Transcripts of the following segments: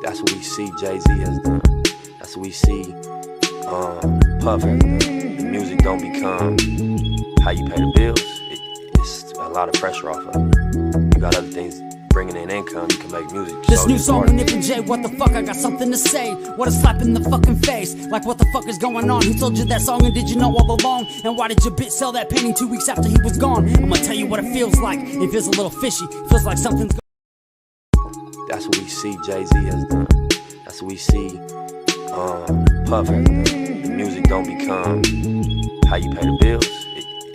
That's what we see Jay-Z has done. That's what we see Puff has done. The music don't become how you pay the bills. It's a lot of pressure off of it. You got other things bringing in income, you can make music. This new song with Nip and Jay, what the fuck, I got something to say. What a slap in the fucking face. Like what the fuck is going on? Who told you that song and did you know all along? And why did your bitch sell that painting 2 weeks after he was gone? I'm gonna tell you what it feels like. It feels a little fishy. Feels like something's That's what we see Jay-Z has done. That's what we see Puff has done. The music don't become how you pay the bills.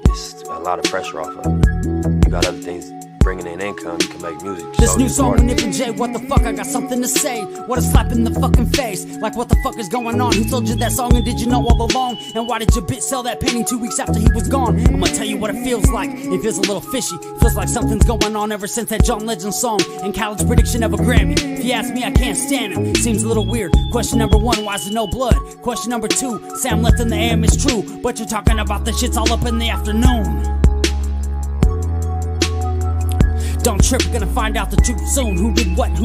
It's a lot of pressure off of it. You got other things bringing in income, you can make music. This new song with Nip and Jay, what the fuck, I got something to say. What a slap in the fucking face. Like what the fuck is going on? Who told you that song and did you know all along? And why did your bitch sell that painting 2 weeks after he was gone? I'm gonna tell you what it feels like. It feels a little fishy. Feels like something's going on ever since that John Legend song and college prediction of a Grammy. If you ask me, I can't stand him. Seems a little weird. Question number one, why is there no blood? Question number two, Sam left in the AM is true, but you're talking about the shits all up in the afternoon. Don't trip, we're gonna find out the truth soon. Who did what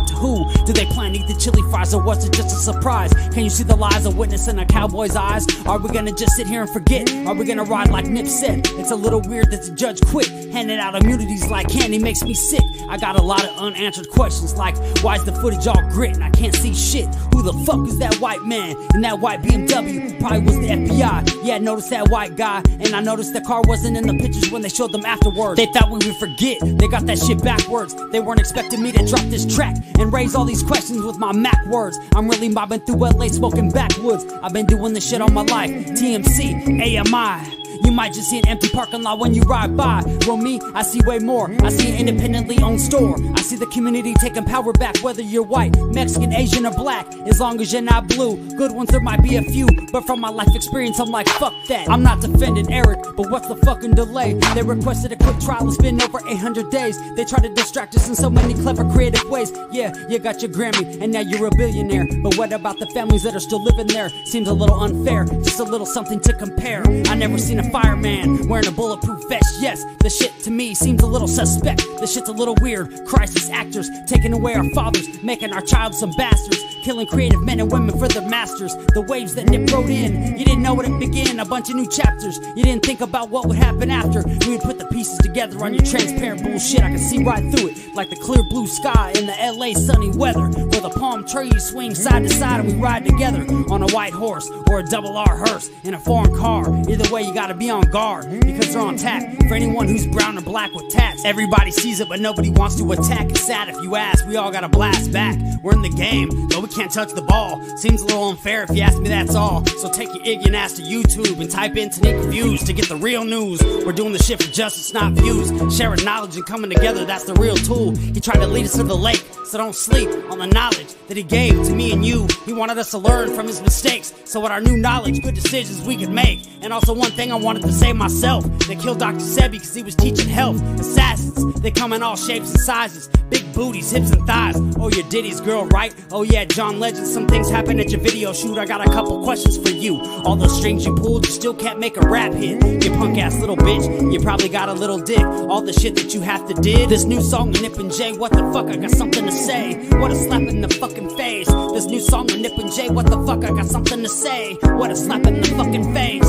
to who? Did they plan to eat the chili fries or was it just a surprise? Can you see the lies of witness in a cowboy's eyes? Are we gonna just sit here and forget? Are we gonna ride like Nip said? It's a little weird that the judge quit. Handing out immunities like candy makes me sick. I got a lot of unanswered questions like, why is the footage all grit and I can't see shit? Who the fuck is that white man in that white BMW? Probably was the FBI. Yeah, I noticed that white guy, and I noticed the car wasn't in the pictures when they showed them afterwards. They thought we would forget. They got that shit backwards. They weren't expecting me to drop this track and raise all these questions with my Mac words. I'm really mobbing through LA smoking backwoods. I've been doing this shit all my life. TMC, AMI. You might just see an empty parking lot when you ride by. Well, me, I see way more. I see an independently owned store. I see the community taking power back, whether you're white, Mexican, Asian, or black. As long as you're not blue. Good ones, there might be a few, but from my life experience, I'm like, fuck that. I'm not defending Eric, but what's the fucking delay? They requested a quick trial, it's been over 800 days. They try to distract us in so many clever, creative ways. Yeah, you got your Grammy, and now you're a billionaire. But what about the families that are still living there? Seems a little unfair, just a little something to compare. I never seen a fireman wearing a bulletproof vest. Yes, the shit to me seems a little suspect. The shit's a little weird. Crisis actors taking away our fathers, making our child some bastards, killing creative men and women for their masters. The waves that Nip wrote in, you didn't know it began. A bunch of new chapters. You didn't think about what would happen after. We would put the pieces together on your transparent bullshit. I can see right through it, like the clear blue sky in the LA sunny weather, where the palm trees swing side to side and we ride together on a white horse or a double R hearse in a foreign car. Either way, you gotta be on guard because they're on tap for anyone who's brown or black with tats. Everybody sees it, but nobody wants to attack. It's sad if you ask. We all gotta blast back. We're in the game, though we can't touch the ball. Seems a little unfair if you ask me, that's all. So take your ignorant ass to YouTube and type in Tanique Reviews to get the real news. We're doing the shit for justice, not views. Sharing knowledge and coming together, that's the real tool. He tried to lead us to the lake, so don't sleep on the knowledge that he gave to me and you. He wanted us to learn from his mistakes, so with our new knowledge, good decisions we could make. And also one thing I wanted to say myself, they killed Dr. Sebi because he was teaching health. Assassins, they come in all shapes and sizes, big booties, hips and thighs. Oh, you're Diddy's girl, right? Oh yeah, John Legend, some things happen at your video shoot. I got a couple questions for you. All those strings you pulled, you still can't make a rap hit. You punk ass little bitch, you probably got a little dick. All the shit that you have to did. This new song with Nip and Jay, what the fuck, I got something to say. What a slap in the fucking face. This new song with Nip and Jay, what the fuck, I got something to say. What a slap in the fucking face.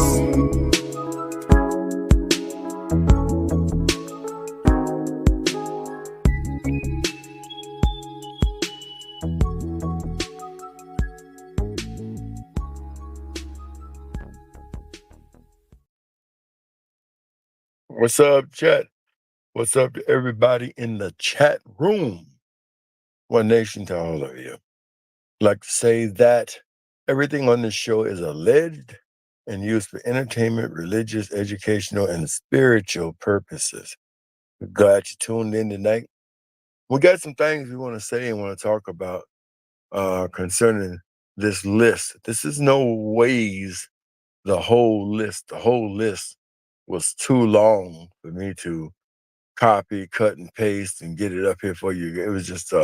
What's up, chat? What's up to everybody in the chat room? One nation to all of you. I'd like to say that everything on this show is alleged and used for entertainment, religious, educational, and spiritual purposes. We're glad you tuned in tonight. We got some things we want to say and want to talk about concerning this list. This is no ways the whole list. The whole list was too long for me to copy, cut, and paste and get it up here for you. It was just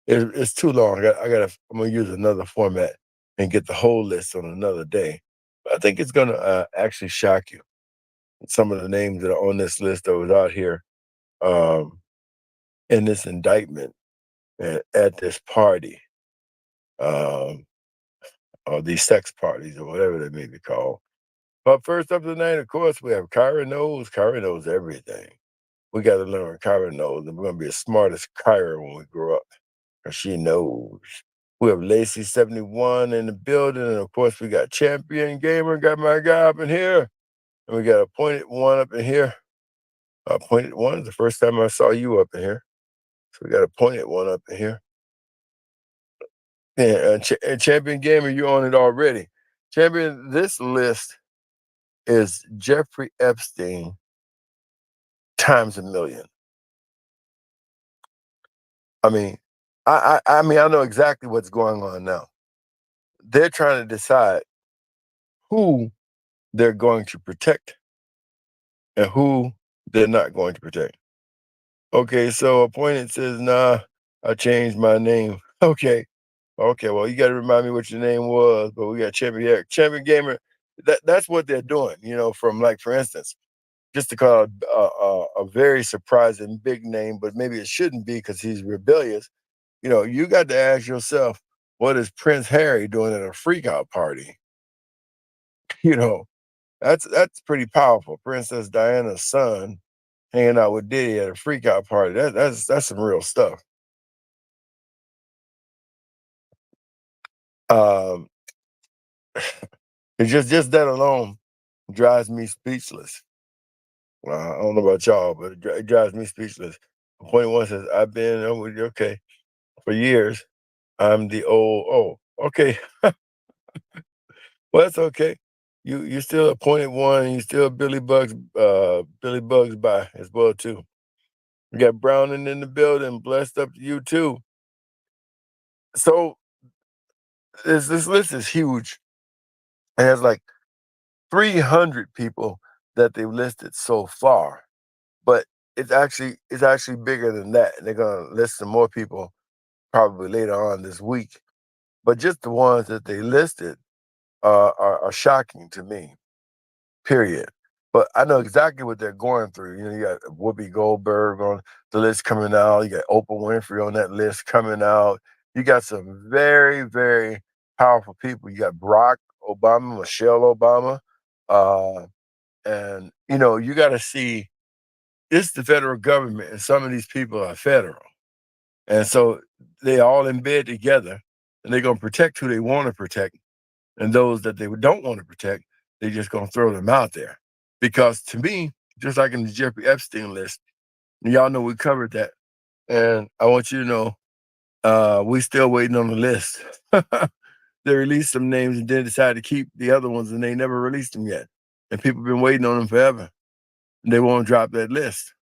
it's too long. I'm gonna use another format and get the whole list on another day. But I think it's gonna actually shock you. Some of the names that are on this list that was out here in this indictment at this party. um, or these sex parties or whatever they may be called. But first up tonight, of course, we have Kyra knows. Kyra knows everything. We got to learn what Kyra knows, and we're going to be as smart as Kyra when we grow up, because she knows. We have Lacey71 in the building, and of course, we got Champion Gamer, got my guy up in here, and we got Appointed One up in here. Appointed One is the first time I saw you up in here. So we got Appointed One up in here. Yeah, and Champion Gamer, you on it already. Champion, this list is Jeffrey Epstein times a million. I mean, I mean, I know exactly what's going on now. They're trying to decide who they're going to protect and who they're not going to protect. Okay, so Appointed says, nah, I changed my name. Okay. Okay, well, you got to remind me what your name was, but we got Champion here. Champion Gamer, that's what they're doing, from, like, for instance, just to call a very surprising big name, but maybe it shouldn't be because he's rebellious. You got to ask yourself, what is Prince Harry doing at a freak out party? You know, that's pretty powerful. Princess Diana's son hanging out with Diddy at a freak out party. That's some real stuff. Um, it's just that alone drives me speechless. Well, I don't know about y'all, but it drives me speechless. Point one says, I've been with you, okay, for years. I'm the old, okay. Well, that's okay. You still Appointed One, you still Billy Bugs by as well too. You got Browning in the building, blessed up to you too. So this list is huge. It has like 300 people that they've listed so far, but it's actually bigger than that. And they're gonna list some more people probably later on this week. But just the ones that they listed are shocking to me. Period. But I know exactly what they're going through. You got Whoopi Goldberg on the list coming out. You got Oprah Winfrey on that list coming out. You got some very, very powerful people. You got Barack Obama, Michelle Obama. And, you got to see it's the federal government, and some of these people are federal. And so they all in bed together, and they're going to protect who they want to protect. And those that they don't want to protect, they're just going to throw them out there. Because to me, just like in the Jeffrey Epstein list, y'all know we covered that. And I want you to know, we still waiting on the list. They released some names and then decided to keep the other ones, and they never released them yet. And people have been waiting on them forever. And they won't drop that list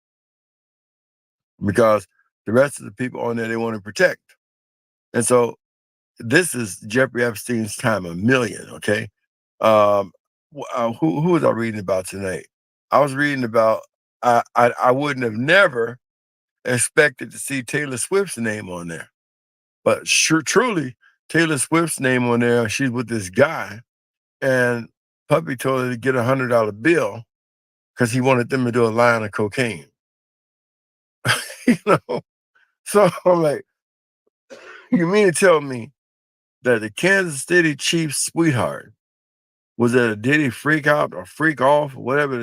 because the rest of the people on there, they want to protect. And so this is Jeffrey Epstein's time a million, okay? Who was I reading about tonight? I was reading about, I wouldn't have never expected to see Taylor Swift's name on there. But truly, Taylor Swift's name on there, she's with this guy, and Puppy told her to get $100 bill because he wanted them to do a line of cocaine. So I'm like, you mean to tell me that the Kansas City Chiefs sweetheart was at a Diddy freak out or freak off, whatever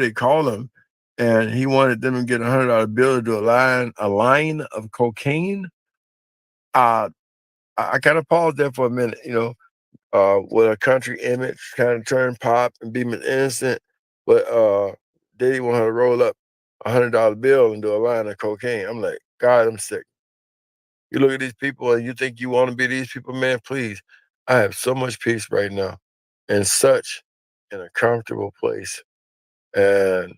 they call them, and he wanted them to get $100 bill to do a line of cocaine? I kind of paused there for a minute, with a country image, kind of turn pop and be innocent, but Diddy want her to roll up $100 bill and do a line of cocaine. I'm like, God, I'm sick. You look at these people and you think you want to be these people, man, please. I have so much peace right now and such in a comfortable place. And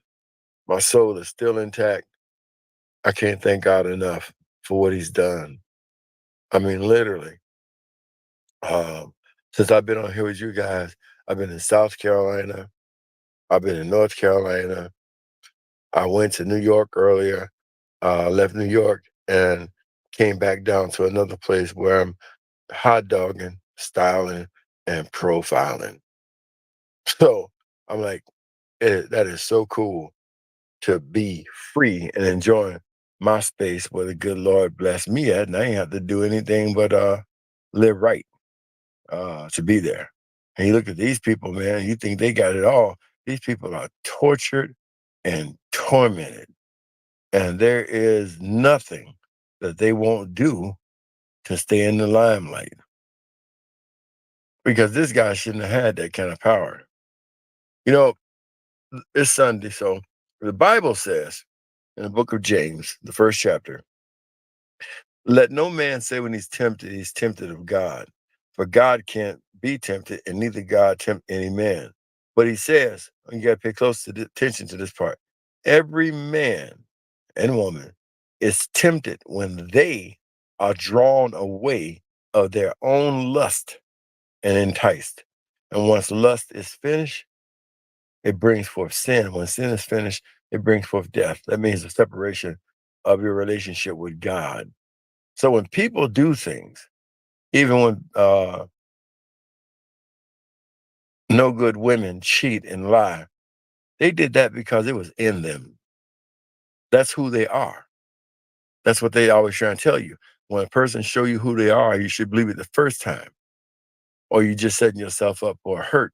my soul is still intact. I can't thank God enough for what he's done. I mean, literally. Since I've been on here with you guys, I've been in South Carolina. I've been in North Carolina. I went to New York earlier, left New York and came back down to another place where I'm hot dogging, styling, and profiling. So I'm like, that is so cool to be free and enjoying my space where the good Lord blessed me at. And I ain't have to do anything but live right, to be there. And you look at these people, man, you think they got it all. These people are tortured and tormented. And there is nothing that they won't do to stay in the limelight. Because this guy shouldn't have had that kind of power. You know, it's Sunday, so the Bible says in the book of James, the first chapter, let no man say when he's tempted of God. For God can't be tempted, and neither God tempt any man. But he says, you got to pay close attention to this part. Every man and woman is tempted when they are drawn away of their own lust and enticed. And once lust is finished, it brings forth sin. When sin is finished, it brings forth death. That means the separation of your relationship with God. So when people do things, even when no good women cheat and lie, they did that because it was in them. That's who they are. That's what they always try and tell you. When a person show you who they are, you should believe it the first time, or you just setting yourself up for a hurt,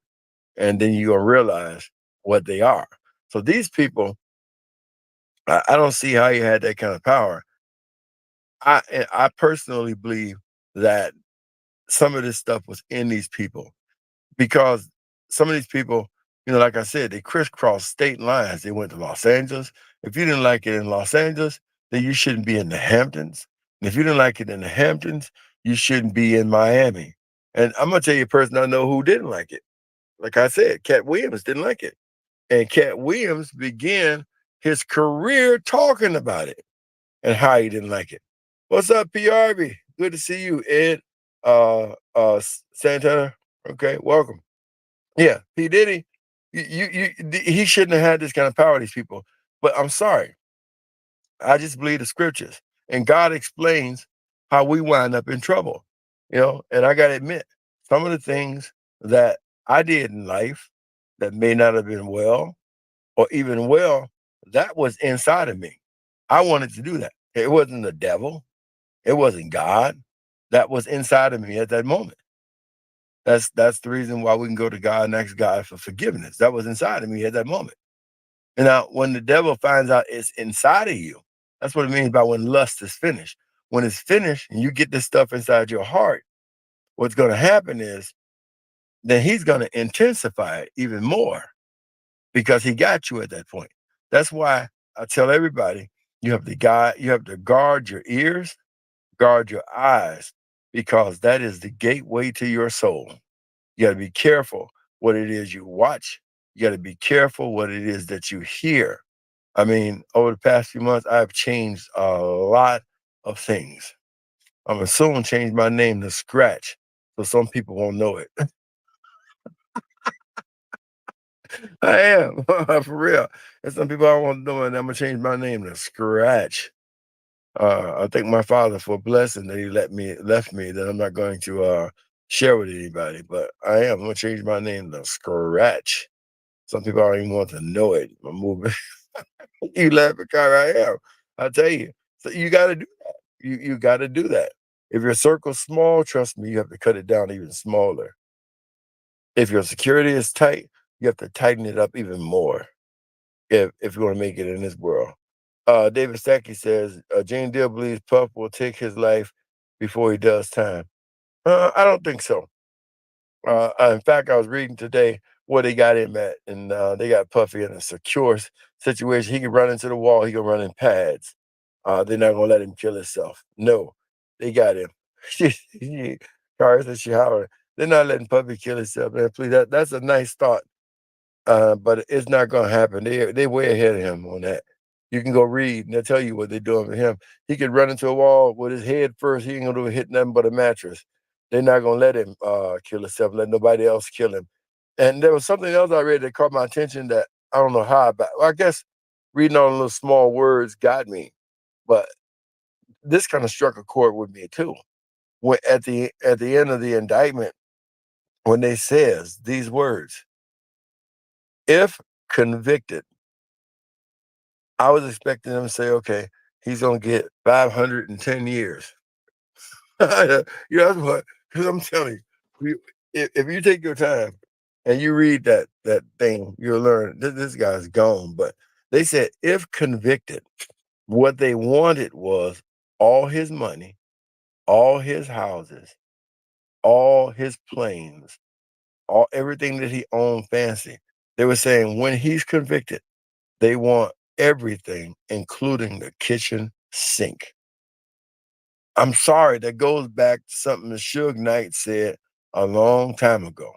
and then you're gonna realize what they are. So these people, I don't see how you had that kind of power. I personally believe that some of this stuff was in these people because some of these people, like I said, they crisscrossed state lines. They went to Los Angeles. If you didn't like it in Los Angeles, then you shouldn't be in the Hamptons. And if you didn't like it in the Hamptons, you shouldn't be in Miami. And I'm gonna tell you a person I know who didn't like it. Like I said, Cat Williams didn't like it. And Cat Williams began his career talking about it and how he didn't like it. What's up, PRB? Good to see you, Ed Santana. Okay, welcome. Yeah, P. Diddy, he shouldn't have had this kind of power, these people. But I'm sorry. I just believe the scriptures. And God explains how we wind up in trouble. And I gotta admit, some of the things that I did in life that may not have been well, or even well, that was inside of me. I wanted to do that. It wasn't the devil. It wasn't God. That was inside of me at that moment. That's the reason why we can go to God and ask God for forgiveness. That was inside of me at that moment. And now when the devil finds out it's inside of you, that's what it means by when lust is finished. When it's finished and you get this stuff inside your heart, what's going to happen is then he's going to intensify it even more because he got you at that point. That's why I tell everybody you have to guard your ears, guard your eyes, because that is the gateway to your soul. You got to be careful what it is you watch. You got to be careful what it is that you hear. I mean, over the past few months, I've changed a lot of things. I'm gonna soon change my name to Scratch, so some people won't know it. I am for real. And some people I won't know it. I'm gonna change my name to Scratch. I thank my father for a blessing that he left me that I'm not going to share with anybody. But I'm gonna change my name to Scratch. Some people don't even want to know it. I'm moving. You laugh because I am. I tell you. So you got to do that. You got to do that. If your circle's small, trust me, you have to cut it down even smaller. If your security is tight, you have to tighten it up even more. If you want to make it in this world. David Stacky says Jane Deal believes Puff will take his life before he does time. I don't think so. In fact, I was reading today where they got him at, and they got Puffy in a secure situation. He can run into the wall. He can run in pads. They're not gonna let him kill himself. No, they got him. Kara said she hollering. They're not letting Puffy kill himself, man. Please, that's a nice thought, but it's not gonna happen. They way ahead of him on that. You can go read, and they'll tell you what they're doing for him. He could run into a wall with his head first. He ain't gonna do hit nothing but a mattress. They're not gonna let him kill himself. Let nobody else kill him. And there was something else I read that caught my attention that I don't know how. Well, I guess reading all the little small words got me, but this kind of struck a chord with me too. When at the end of the indictment, when they says these words, if convicted, I was expecting them to say, okay, he's gonna get 510 years. That's what Because I'm telling you, if you take your time and you read that thing, you'll learn this guy's gone. But they said if convicted, what they wanted was all his money, all his houses, all his planes, all everything that he owned fancy. They were saying when he's convicted, they want everything, including the kitchen sink. I'm sorry, that goes back to something that Suge Knight said a long time ago.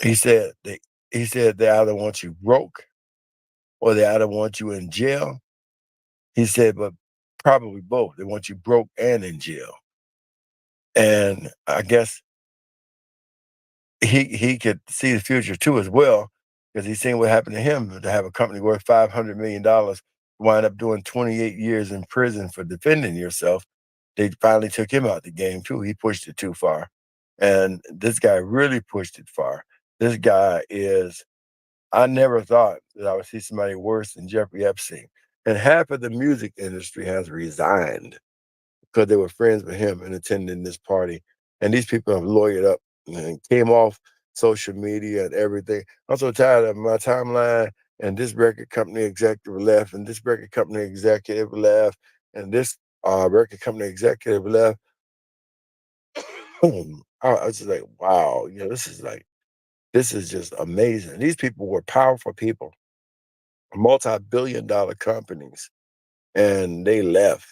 He said they either want you broke or they either want you in jail. He said, but probably both. They want you broke and in jail. And I guess he could see the future too as well, because he's seen what happened to him to have a company worth $500 million, wind up doing 28 years in prison for defending yourself. They finally took him out the game too. He pushed it too far. And this guy really pushed it far. This guy is, I never thought that I would see somebody worse than Jeffrey Epstein. And half of the music industry has resigned because they were friends with him and attending this party. And these people have lawyered up and came off social media and everything. I'm so tired of my timeline and this record company executive left and this record company executive left and this record company executive left. I was just like, wow, this is just amazing. These people were powerful people, multi-billion-dollar companies, and they left.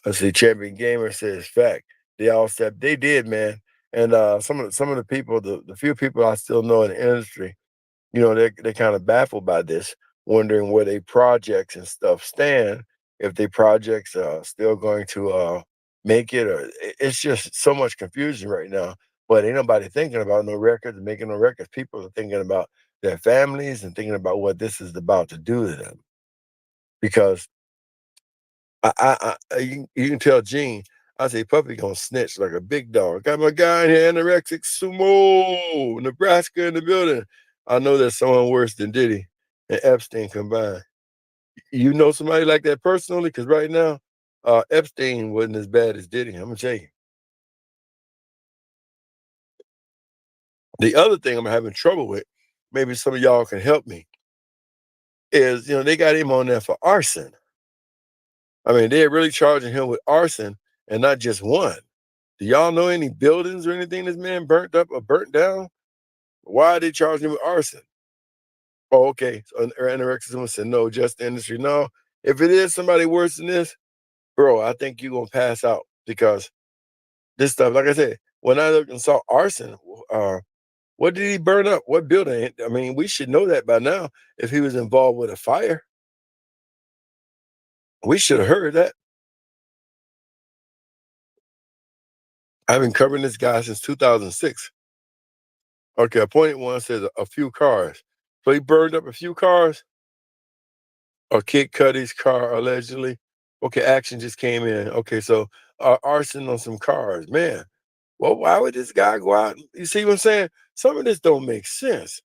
I see Champion Gamer says fact. They all said they did, man. And some of the people, the few people I still know in the industry, they're kind of baffled by this, wondering where their projects and stuff stand, if their projects are still going to make it, or it's just so much confusion right now. But ain't nobody thinking about no records and making no records. People are thinking about their families and thinking about what this is about to do to them. Because you can tell Gene, I say Puppy gonna snitch like a big dog. Got my guy in here, anorexic sumo, Nebraska in the building. I know there's someone worse than Diddy and Epstein combined. You know somebody like that personally? Because right now, Epstein wasn't as bad as Diddy. I'm gonna tell you. The other thing I'm having trouble with, maybe some of y'all can help me, is they got him on there for arson. I mean, they're really charging him with arson and not just one. Do y'all know any buildings or anything this man burnt up or burnt down? Why are they charging him with arson? Oh, okay. So anorexic said, no, just the industry. No, if it is somebody worse than this, bro, I think you're going to pass out because this stuff, like I said, when I looked and saw arson, what did he burn up? What building? I mean, we should know that by now. If he was involved with a fire, we should have heard that. I've been covering this guy since 2006. Okay, Appointed One says a few cars. So he burned up a few cars? Or Kid Cudi's car, allegedly? Okay, action just came in. Okay, so arson on some cars. Man, well, why would this guy go out? You see what I'm saying? Some of this don't make sense.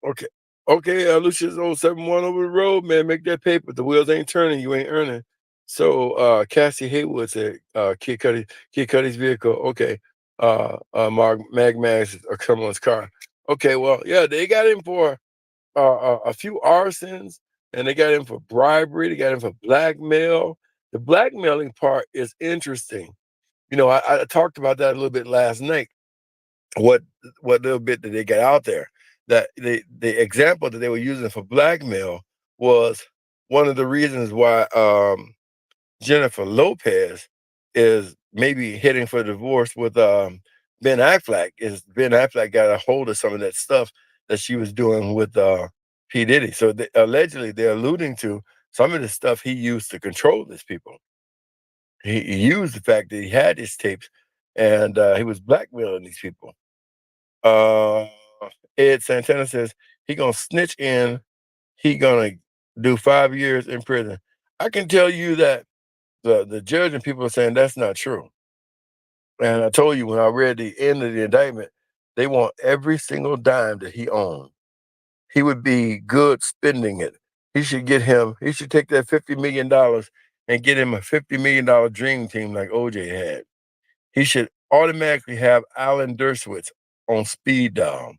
Okay. Okay, Lucius 071 over the road, man. Make that paper. The wheels ain't turning, you ain't earning. So Cassie Haywood said Kid Cudi's vehicle. Okay. Mark Mag Max or someone's car. Okay, well, yeah, they got him for a few arsons and they got him for bribery, they got him for blackmail. The blackmailing part is interesting. I talked about that a little bit last night. What little bit that they got out there, that the example that they were using for blackmail was one of the reasons why Jennifer Lopez is maybe heading for divorce with Ben Affleck. Is Ben Affleck got a hold of some of that stuff that she was doing with P. Diddy. So allegedly they're alluding to some of the stuff he used to control these people. He used the fact that he had his tapes and he was blackmailing these people. Ed Santana says he gonna snitch in. He gonna do 5 years in prison. I can tell you that the judge and people are saying that's not true. And I told you when I read the end of the indictment, they want every single dime that he owned. He would be good spending it. He should take that $50 million and get him a $50 million dream team like OJ had. he should automatically have Alan Dershowitz on speed dial.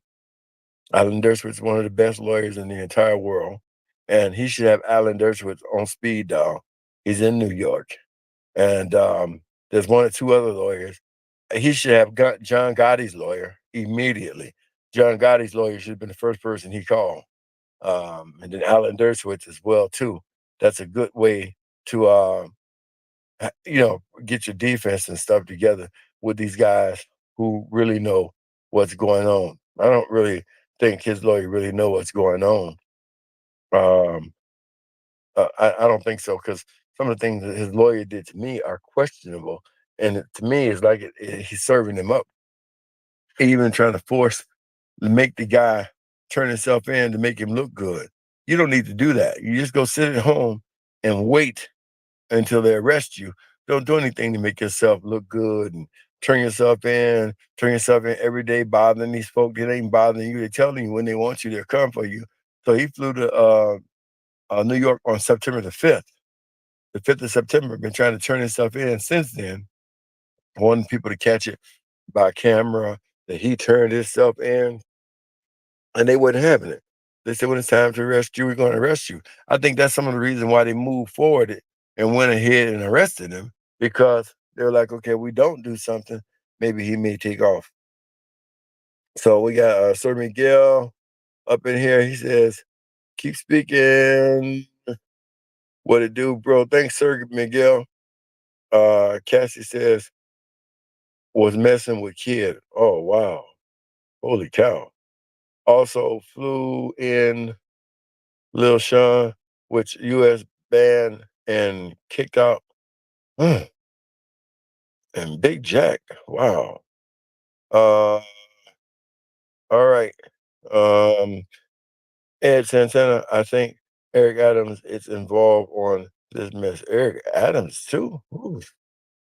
Alan Dershowitz is one of the best lawyers in the entire world, and he should have Alan Dershowitz on speed dial. He's in New York, and there's one or two other lawyers. He should have got John Gotti's lawyer immediately. John Gotti's lawyer should have been the first person he called, and then Alan Dershowitz as well too. That's a good way to get your defense and stuff together with these guys who really know what's going on. I don't really think his lawyer really know what's going on. Um, I don't think so because some of the things that his lawyer did to me are questionable, and to me, it's like he's serving him up. He even trying to make the guy turn himself in to make him look good. You don't need to do that. You just go sit at home and wait until they arrest you. Don't do anything to make yourself look good and turn yourself in every day, bothering these folks. It ain't bothering you. They're telling you when they want you, they'll come for you. So he flew to New York on September the 5th. The 5th of September, been trying to turn himself in since then, wanting people to catch it by camera that he turned himself in, and they wasn't having it. They said, when it's time to arrest you, we're going to arrest you. I think that's some of the reason why they moved forward and went ahead and arrested him, because they're like, okay, we don't do something, maybe he may take off. So we got Sir Miguel up in here. He says, keep speaking. What it do, bro? Thanks, Sir Miguel. Cassie says, was messing with kid. Oh, wow. Holy cow. Also flew in Lil Sean, which U.S. banned and kicked out. And Big Jack. Wow. All right. Ed Santana, I think Eric Adams is involved on this mess. Eric Adams, too? Ooh.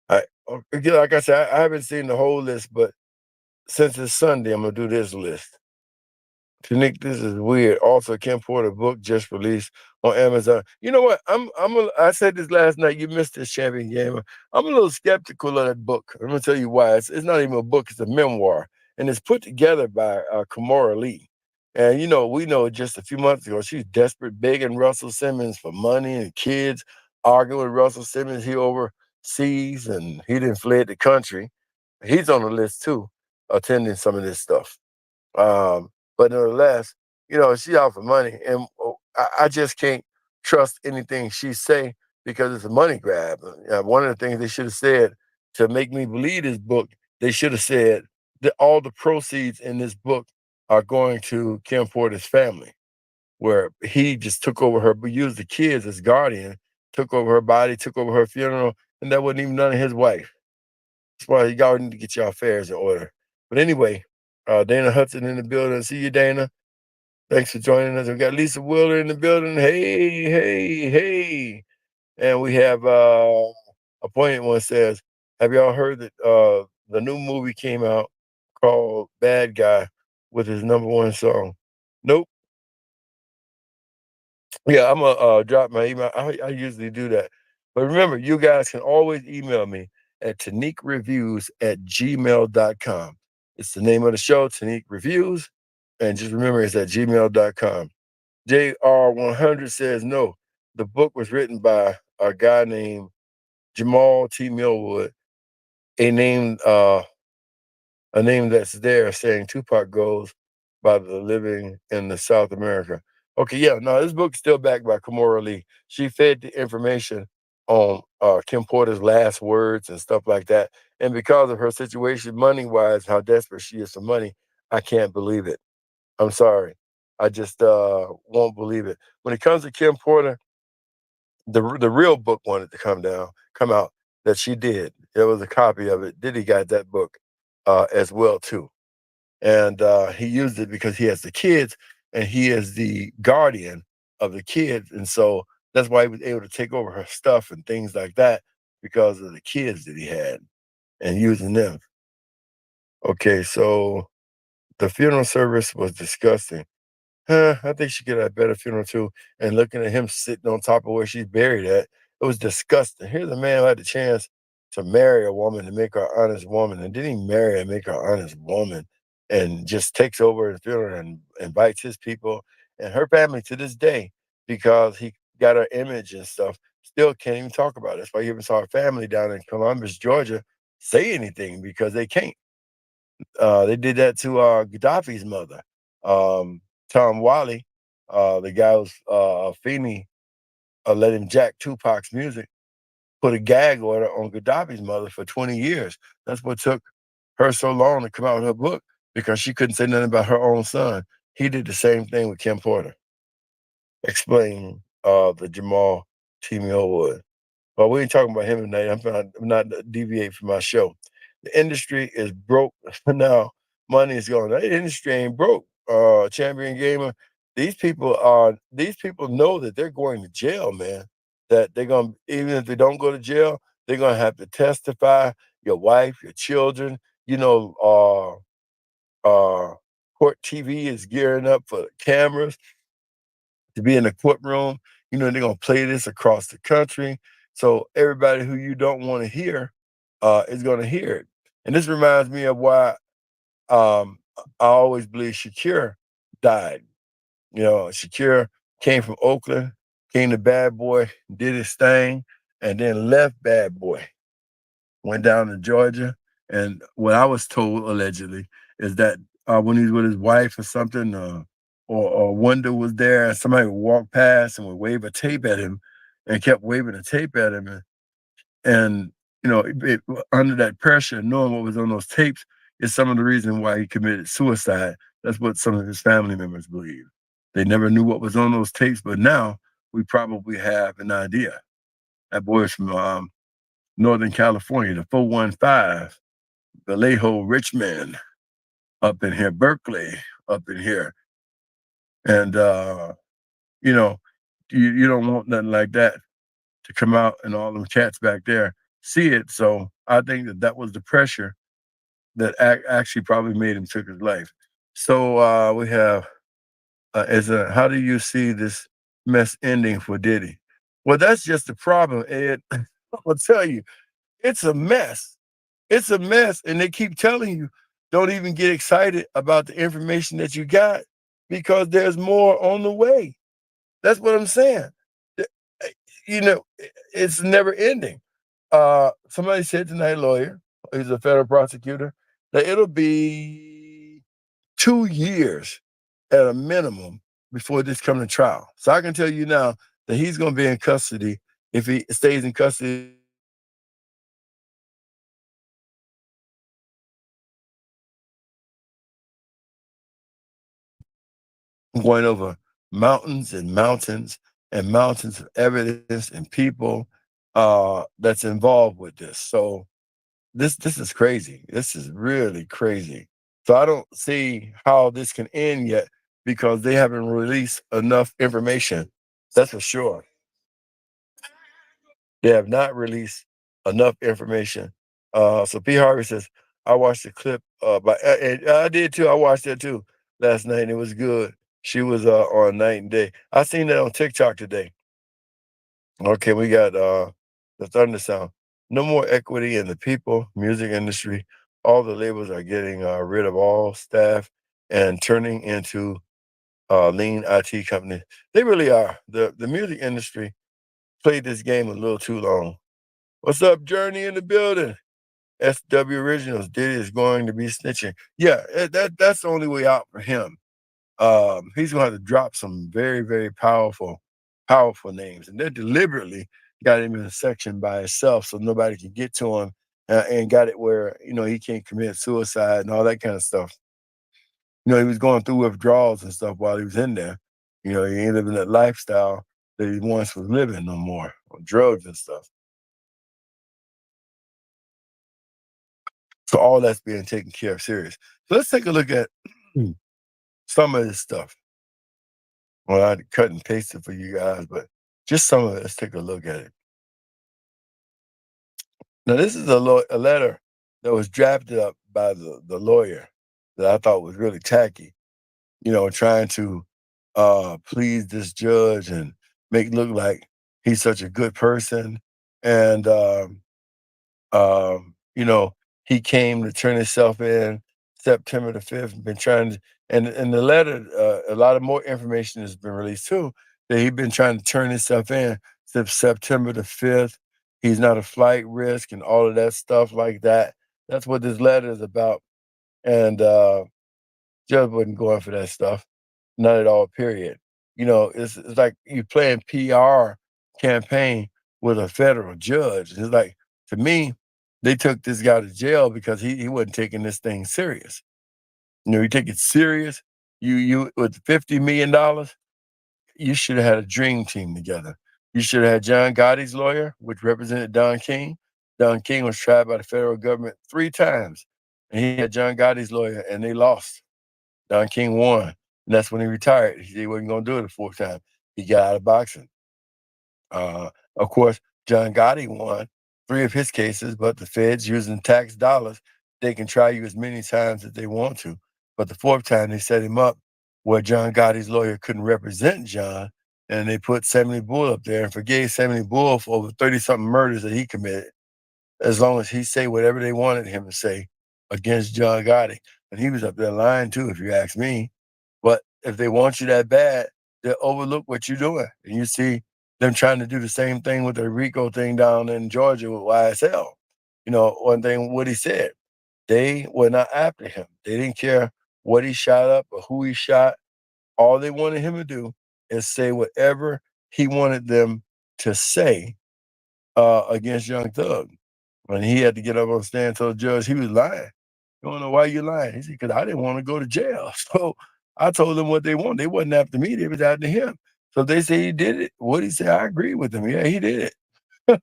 Like I said, I haven't seen the whole list, but since it's Sunday, I'm going to do this list. Nick, this is weird. Also, Kim Porter book just released on Amazon. You know what? I said this last night. You missed this, Champion Gamer. I'm a little skeptical of that book. I'm gonna tell you why. It's not even a book. It's a memoir, and it's put together by Kimora Lee. And we know just a few months ago she's desperate, begging Russell Simmons for money and kids, arguing with Russell Simmons. He overseas, and he didn't fled the country. He's on the list too, attending some of this stuff. But nonetheless, she out for money, and I just can't trust anything she say because it's a money grab. One of the things they should have said to make me believe this book, they should have said that all the proceeds in this book are going to Kim Porter's family, where he just took over her, but used the kids as guardian, took over her body, took over her funeral, and that wasn't even none of his wife. That's why y'all need to get your affairs in order. But anyway, Dana Hudson in the building. See you, Dana. Thanks for joining us. We got Lisa Wheeler in the building. Hey, hey, hey. And we have Appointed One says, have y'all heard that the new movie came out called Bad Guy with his #1 song? Nope. Yeah, I'm going to drop my email. I usually do that. But remember, you guys can always email me at TaniqueReviews@gmail.com. It's the name of the show, Tanique Reviews. And just remember, it's at gmail.com. JR100 says, no, the book was written by a guy named Jamal T. Millwood, a name that's there saying Tupac goes by the living in the South America. Okay, yeah, no, this book's still backed by Kimora Lee. She fed the information on Kim Porter's last words and stuff like that. And because of her situation, money-wise, how desperate she is for money, I can't believe it. I'm sorry. I just won't believe it. When it comes to Kim Porter, the real book wanted to come out that she did. There was a copy of it. Diddy got that book as well too. And he used it because he has the kids and he is the guardian of the kids. And so that's why he was able to take over her stuff and things like that, because of the kids that he had and using them. Okay, so the funeral service was disgusting. I think she could have a better funeral too. And looking at him sitting on top of where she's buried at, it was disgusting. Here's a man who had the chance to marry a woman and make her an honest woman, and then he marry and make her an honest woman, and just takes over the funeral and invites his people and her family to this day because he got her image and stuff. Still can't even talk about it. That's why you even saw her family down in Columbus, Georgia, say anything because they can't. They did that to Gaddafi's mother, Tom Wally, the guy who's Feeney let him jack Tupac's music, put a gag order on Gaddafi's mother for 20 years. That's what took her so long to come out with her book because she couldn't say nothing about her own son. He did the same thing with Kim Porter, explaining the Jamal T. Millwood. But we ain't talking about him tonight. I'm not deviate from my show. The industry is broke now. Money is gone. The industry ain't broke. Champion Gamer. These people know that they're going to jail, man. That they're gonna even if they don't go to jail, they're gonna have to testify. Your wife, your children. You know, court TV is gearing up for cameras to be in the courtroom. You know, they're gonna play this across the country. So everybody who you don't want to hear is gonna hear it. And this reminds me of why I always believe Shakira died. You know, Shakira came from Oakland, came to Bad Boy, did his thing, and then left Bad Boy, went down to Georgia. And what I was told allegedly is that when he was with his wife or something, or Wonder was there, and somebody would walk past and would wave a tape at him, and kept waving a tape at him, and you know, under that pressure, knowing what was on those tapes, is some of the reason why he committed suicide. That's what some of his family members believe. They never knew what was on those tapes, but now we probably have an idea. That boy is from Northern California, the 415, Vallejo, Richmond, up in here, Berkeley, up in here. And, you know, you don't want nothing like that to come out and all them cats back there see it. So I think that was the pressure that actually probably made him took his life. So we have, how do you see this mess ending for Diddy? Well, that's just the problem, Ed. I'll tell you, it's a mess. It's a mess. And they keep telling you, don't even get excited about the information that you got because there's more on the way. That's what I'm saying. Eh, You know, it's never ending. Somebody said tonight, lawyer, he's a federal prosecutor, that it'll be 2 years at a minimum before this comes to trial. So I can tell you now that he's going to be in custody if he stays in custody going over mountains and mountains and mountains of evidence and people that's involved with this. So this is crazy. This is really crazy. So I don't see how this can end yet because they haven't released enough information. That's for sure. They have not released enough information. So P. Harvey says, I watched the clip and I did too. I watched that too last night and it was good. She was on Night and Day. I seen that on TikTok today. Okay, we got the Thunder Sound. No more equity in the people, music industry. All the labels are getting rid of all staff and turning into lean IT companies. They really are. The music industry played this game a little too long. What's up, Journey in the building? SW Originals. Diddy is going to be snitching. Yeah, that's the only way out for him. He's gonna have to drop some very, very powerful names. And they deliberately got him in a section by himself so nobody can get to him and got it where, you know, he can't commit suicide and all that kind of stuff. You know, he was going through withdrawals and stuff while he was in there. You know, he ain't living that lifestyle that he once was living no more, on drugs and stuff. So all that's being taken care of serious. So let's take a look at some of this stuff. Well, I cut and paste it for you guys, but just some of it. Let's take a look at it. Now, this is a letter that was drafted up by the lawyer that I thought was really tacky, you know, trying to please this judge and make it look like he's such a good person. And You know, he came to turn himself in September the 5th. Been trying to, and in the letter, a lot of more information has been released too. That he's been trying to turn himself in since September the 5th. He's not a flight risk and all of that stuff like that. That's what this letter is about. And Judge wasn't going for that stuff. Not at all, period. You know, it's like you playing PR campaign with a federal judge. It's like, to me, they took this guy to jail because he wasn't taking this thing serious. You know, you take it serious, you with $50 million, you should have had a dream team together. You should have had John Gotti's lawyer, which represented Don King. Don King was tried by the federal government 3 times, and he had John Gotti's lawyer, and they lost. Don King won, and that's when he retired. He wasn't gonna do it the 4th time. He got out of boxing. Of course, John Gotti won 3 of his cases, but the feds, using tax dollars, they can try you as many times as they want to. But the 4th time, they set him up where John Gotti's lawyer couldn't represent John, and they put Semele Bull up there and forgave Semele Bull for over 30-something murders that he committed, as long as he say whatever they wanted him to say against John Gotti. And he was up there lying too, if you ask me. But if they want you that bad, they'll overlook what you're doing. And you see them trying to do the same thing with the RICO thing down in Georgia with YSL. You know, one thing what he said, they were not after him. They didn't care what he shot up or who he shot. All they wanted him to do is say whatever he wanted them to say against Young Thug. When he had to get up on stand and tell the judge he was lying. You wanna know why you lying? He said, "'Cause I didn't wanna go to jail." So I told them what they want. They wasn't after me, they was after him. So if they say he did it, what he said, I agree with him. Yeah, he did it.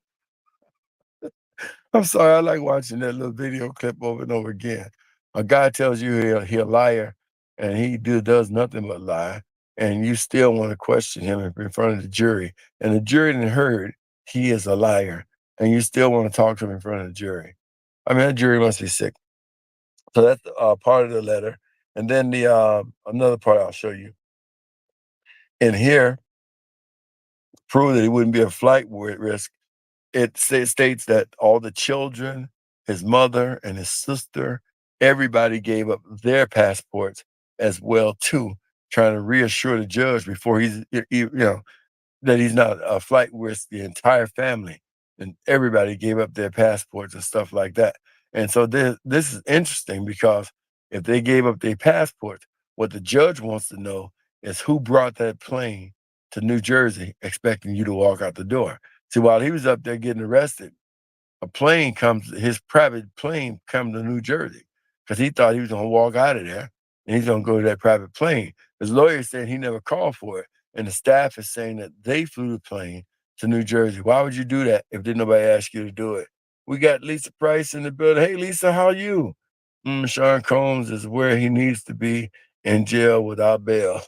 I'm sorry, I like watching that little video clip over and over again. A guy tells you he a liar, and he does nothing but lie, and you still wanna question him in front of the jury, and the jury done heard he is a liar, and you still wanna talk to him in front of the jury. I mean, that jury must be sick. So that's part of the letter, and then the another part I'll show you. In here, prove that he wouldn't be a flight risk. It states that all the children, his mother and his sister, everybody gave up their passports as well too, trying to reassure the judge before you know, that he's not a flight risk, the entire family, and everybody gave up their passports and stuff like that. And so this is interesting because if they gave up their passports, what the judge wants to know is who brought that plane to New Jersey expecting you to walk out the door. See, while he was up there getting arrested, his private plane come to New Jersey because he thought he was gonna walk out of there and he's gonna go to that private plane. His lawyer said he never called for it, and the staff is saying that they flew the plane to New Jersey. Why would you do that if didn't nobody ask you to do it? We got Lisa Price in the building. Hey, Lisa, how are you? Sean Combs is where he needs to be, in jail without bail.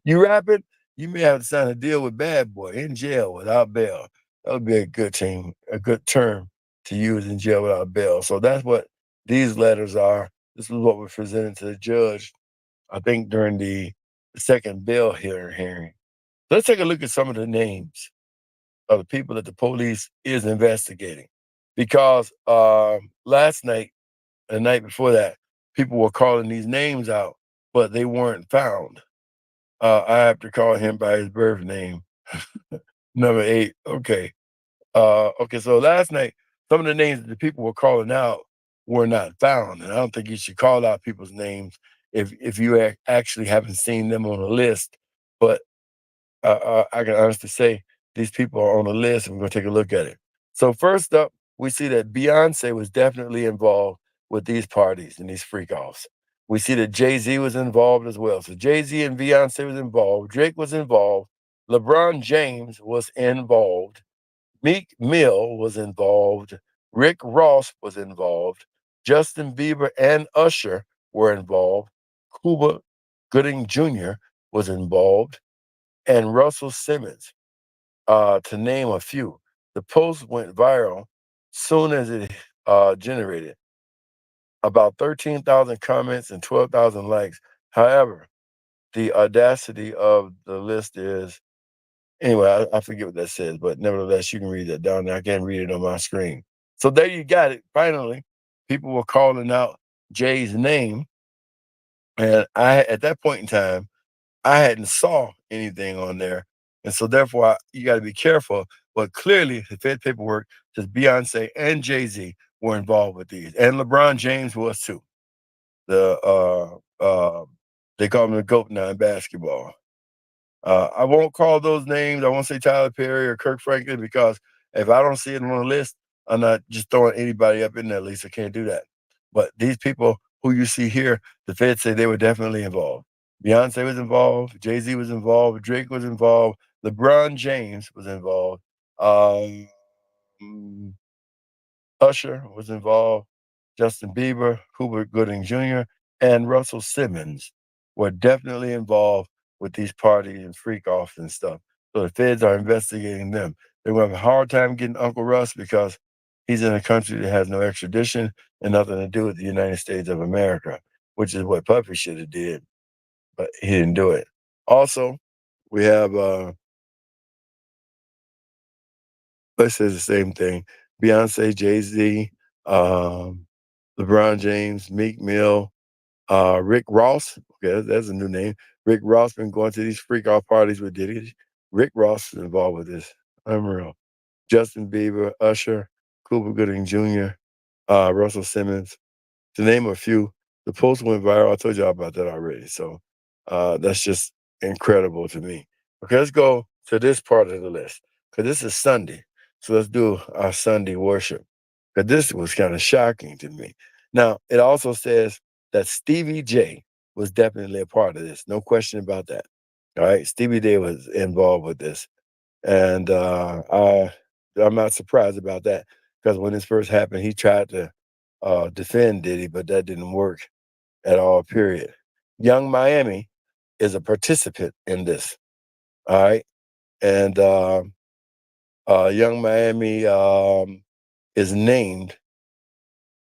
You rapping? You may have to sign a deal with Bad Boy, in jail without bail. That would be a good term to use, in jail without bail. So that's what these letters are. This is what was presented to the judge, I think, during the second bail hearing. Let's take a look at some of the names of the people that the police is investigating. Because last night, the night before that, people were calling these names out, but they weren't found. I have to call him by his birth name. Number 8. Okay. Okay, so last night, some of the names that the people were calling out were not found. And I don't think you should call out people's names if you actually haven't seen them on a list. But I can honestly say these people are on the list, and we're gonna take a look at it. So first up, we see that Beyonce was definitely involved with these parties and these freak-offs. We see that Jay-Z was involved as well. So Jay-Z and Beyonce was involved, Drake was involved, LeBron James was involved, Meek Mill was involved, Rick Ross was involved, Justin Bieber and Usher were involved, Cuba Gooding Jr. was involved, and Russell Simmons, to name a few. The post went viral soon as it generated about 13,000 comments and 12,000 likes. However, the audacity of the list is, anyway, I forget what that says, but nevertheless, you can read that down there. I can't read it on my screen. So there you got it. Finally, people were calling out Jay's name. And at that point in time, I hadn't saw anything on there. And so therefore you got to be careful. But clearly the Fed paperwork says Beyonce and Jay-Z were involved with these. And LeBron James was too. They call him the GOAT now in basketball. I won't call those names. I won't say Tyler Perry or Kirk Franklin because if I don't see it on the list, I'm not just throwing anybody up in that list. I can't do that. But these people who you see here, the Feds say they were definitely involved. Beyonce was involved. Jay-Z was involved. Drake was involved. LeBron James was involved. Um, Usher was involved. Justin Bieber, Cuba Gooding Jr., and Russell Simmons were definitely involved with these parties and freak offs and stuff. So the feds are investigating them. They're going to have a hard time getting Uncle Russ because he's in a country that has no extradition and nothing to do with the United States of America, which is what Puffy should have did, but he didn't do it. Also, we have let's say the same thing: Beyonce, Jay-Z, LeBron James, Meek Mill, Rick Ross. Okay, that's a new name. Rick Ross been going to these freak off parties with Diddy. Rick Ross is involved with this. Unreal. Justin Bieber, Usher, Cuba Gooding Jr., Russell Simmons, to name a few. The post went viral. I told y'all about that already. So that's just incredible to me. Okay, let's go to this part of the list because this is Sunday. So let's do our Sunday worship because this was kind of shocking to me. Now, it also says that Stevie J was definitely a part of this. No question about that. All right. Stevie J was involved with this. And I'm not surprised about that because when this first happened, he tried to defend Diddy, but that didn't work at all, period. Young Miami is a participant in this. All right. And Young Miami is named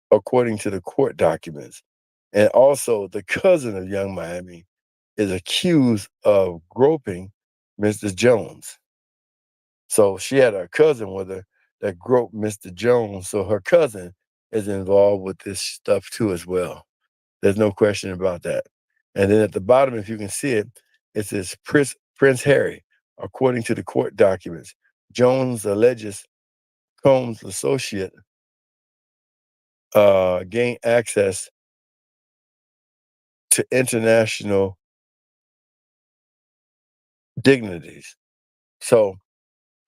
according to the court documents. And also, the cousin of Young Miami is accused of groping Mr. Jones. So she had a cousin with her that groped Mr. Jones. So her cousin is involved with this stuff too as well. There's no question about that. And then at the bottom, if you can see it, it says Prince Harry, according to the court documents. Jones alleges Combs' associate gained access to international dignities. So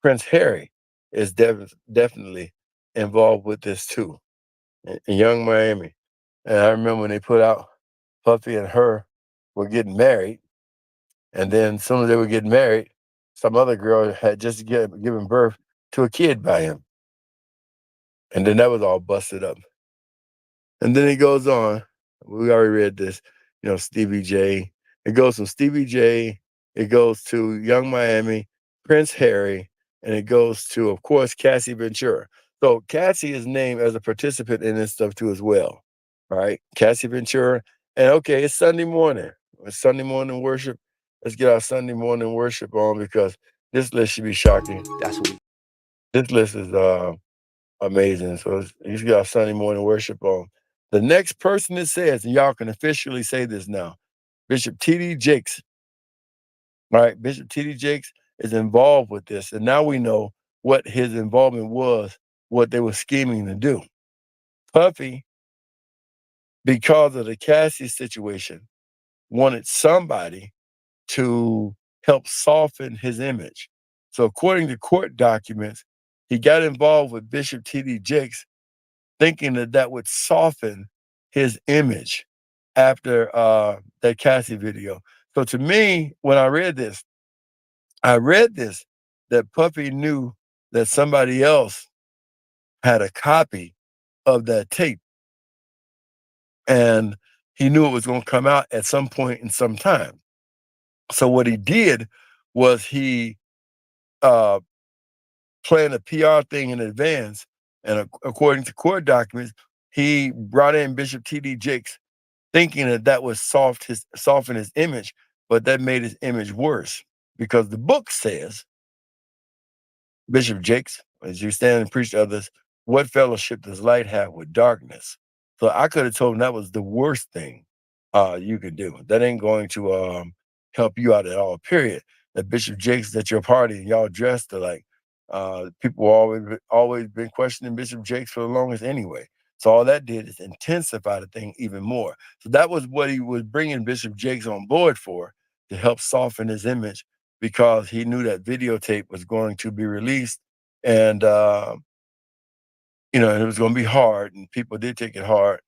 Prince Harry is definitely involved with this too. In Young Miami. And I remember when they put out Puffy and her were getting married. And then as soon as they were getting married, some other girl had just given birth to a kid by him. And then that was all busted up. And then it goes on. We already read this, Stevie J. It goes from Stevie J, it goes to Young Miami, Prince Harry, and it goes to, of course, Cassie Ventura. So Cassie is named as a participant in this stuff too as well. All right. Cassie Ventura. And okay, it's Sunday morning. It's Sunday morning worship. Let's get our Sunday morning worship on because this list should be shocking. That's what we This list is amazing. So you got Sunday morning worship on. The next person that says, and y'all can officially say this now, Bishop T.D. Jakes. All right, Bishop T.D. Jakes is involved with this. And now we know what his involvement was, what they were scheming to do. Puffy, because of the Cassie situation, wanted somebody to help soften his image. So according to court documents, he got involved with Bishop T.D. Jakes thinking that would soften his image after that Cassie video. So to me, when I read this, that Puffy knew that somebody else had a copy of that tape. And he knew it was going to come out at some point in some time. So what he did was he planned a PR thing in advance. And according to court documents, he brought in Bishop T.D. Jakes thinking that would soften his image, but that made his image worse because the book says, Bishop Jakes, as you stand and preach to others, what fellowship does light have with darkness? So I could have told him that was the worst thing you could do. That ain't going to help you out at all, period. That Bishop Jakes at your party and y'all dressed alike. People always been questioning Bishop Jakes for the longest anyway. So all that did is intensify the thing even more. So that was what he was bringing Bishop Jakes on board for, to help soften his image, because he knew that videotape was going to be released, and and it was going to be hard, and people did take it hard,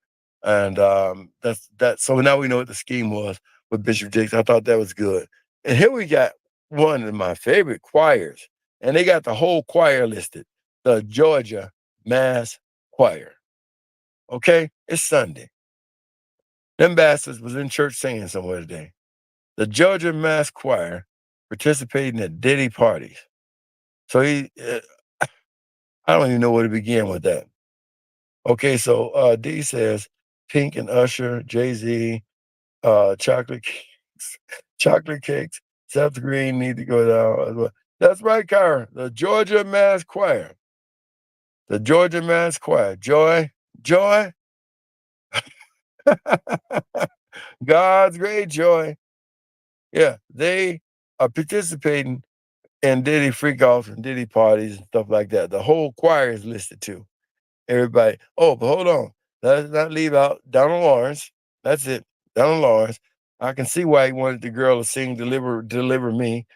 and that's that. So now we know what the scheme was with Bishop Jakes. I thought that was good, and here we got one of my favorite choirs, and they got the whole choir listed, the Georgia Mass Choir. Okay, it's Sunday. Them bastards was in church singing somewhere today. The Georgia Mass Choir participating at Diddy parties. So I don't even know where to begin with that. Okay, so D says Pink and Usher, Jay-Z, chocolate cakes, Seth Green need to go down as well. That's right, Kyra. The Georgia Mass Choir. The Georgia Mass Choir. Joy. God's great joy. Yeah, they are participating in Diddy freak-offs and Diddy parties and stuff like that. The whole choir is listed too. Everybody. Oh, but hold on. Let's not leave out Donald Lawrence. That's it. Donald Lawrence. I can see why he wanted the girl to sing Deliver Me.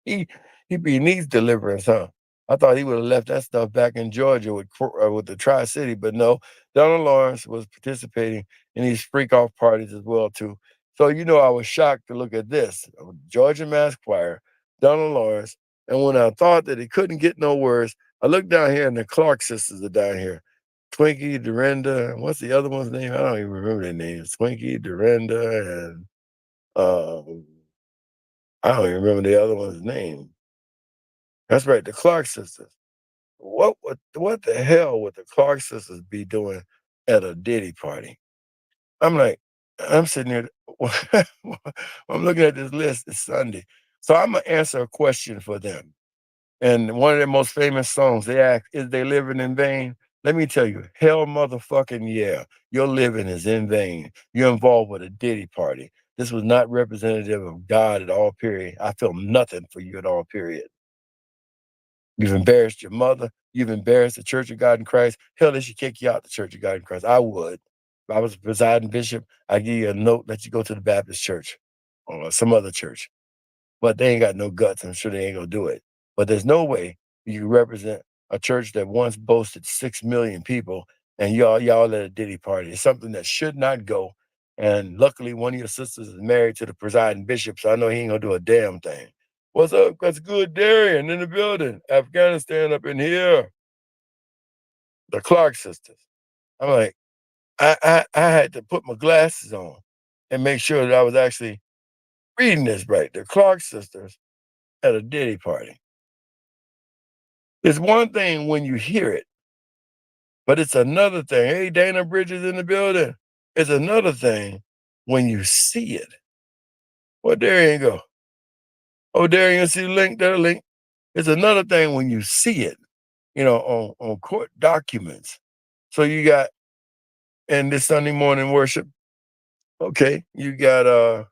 he needs deliverance, huh? I thought he would have left that stuff back in Georgia with the Tri-City, but no. Donald Lawrence was participating in these freak-off parties as well too. So I was shocked to look at this. Georgia Mass Choir, Donald Lawrence, and when I thought that it couldn't get no worse, I looked down here and the Clark sisters are down here. Twinkie, Dorinda, what's the other one's name? I don't even remember their names. Twinkie, Dorinda, and I don't even remember the other one's name. That's right, the Clark sisters. What the hell would the Clark sisters be doing at a Diddy party? I'm sitting here, I'm looking at this list. It's Sunday. So I'm going to answer a question for them. And one of their most famous songs, they ask, is they living in vain? Let me tell you, hell motherfucking yeah. Your living is in vain. You're involved with a Diddy party. This was not representative of God at all, period. I feel nothing for you at all, period. You've embarrassed your mother. You've embarrassed the Church of God in Christ. Hell, they should kick you out the Church of God in Christ. I would. If I was a presiding bishop, I'd give you a note, let you go to the Baptist church or some other church. But they ain't got no guts. I'm sure they ain't gonna do it. But there's no way you represent a church that once boasted 6 million people and y'all at a Diddy party. It's something that should not go. And luckily, one of your sisters is married to the presiding bishop, so I know he ain't gonna do a damn thing. What's up? That's good, Darian in the building. Afghanistan up in here. The Clark sisters. I'm like, I had to put my glasses on and make sure that I was actually reading this right. The Clark sisters at a Diddy party. It's one thing when you hear it, but it's another thing. Hey, Dana Bridges in the building. It's another thing when you see it. Well, there you go. Oh, there you see the link, there, link. It's another thing when you see it, on court documents. So you got, in this Sunday morning worship, okay, you got,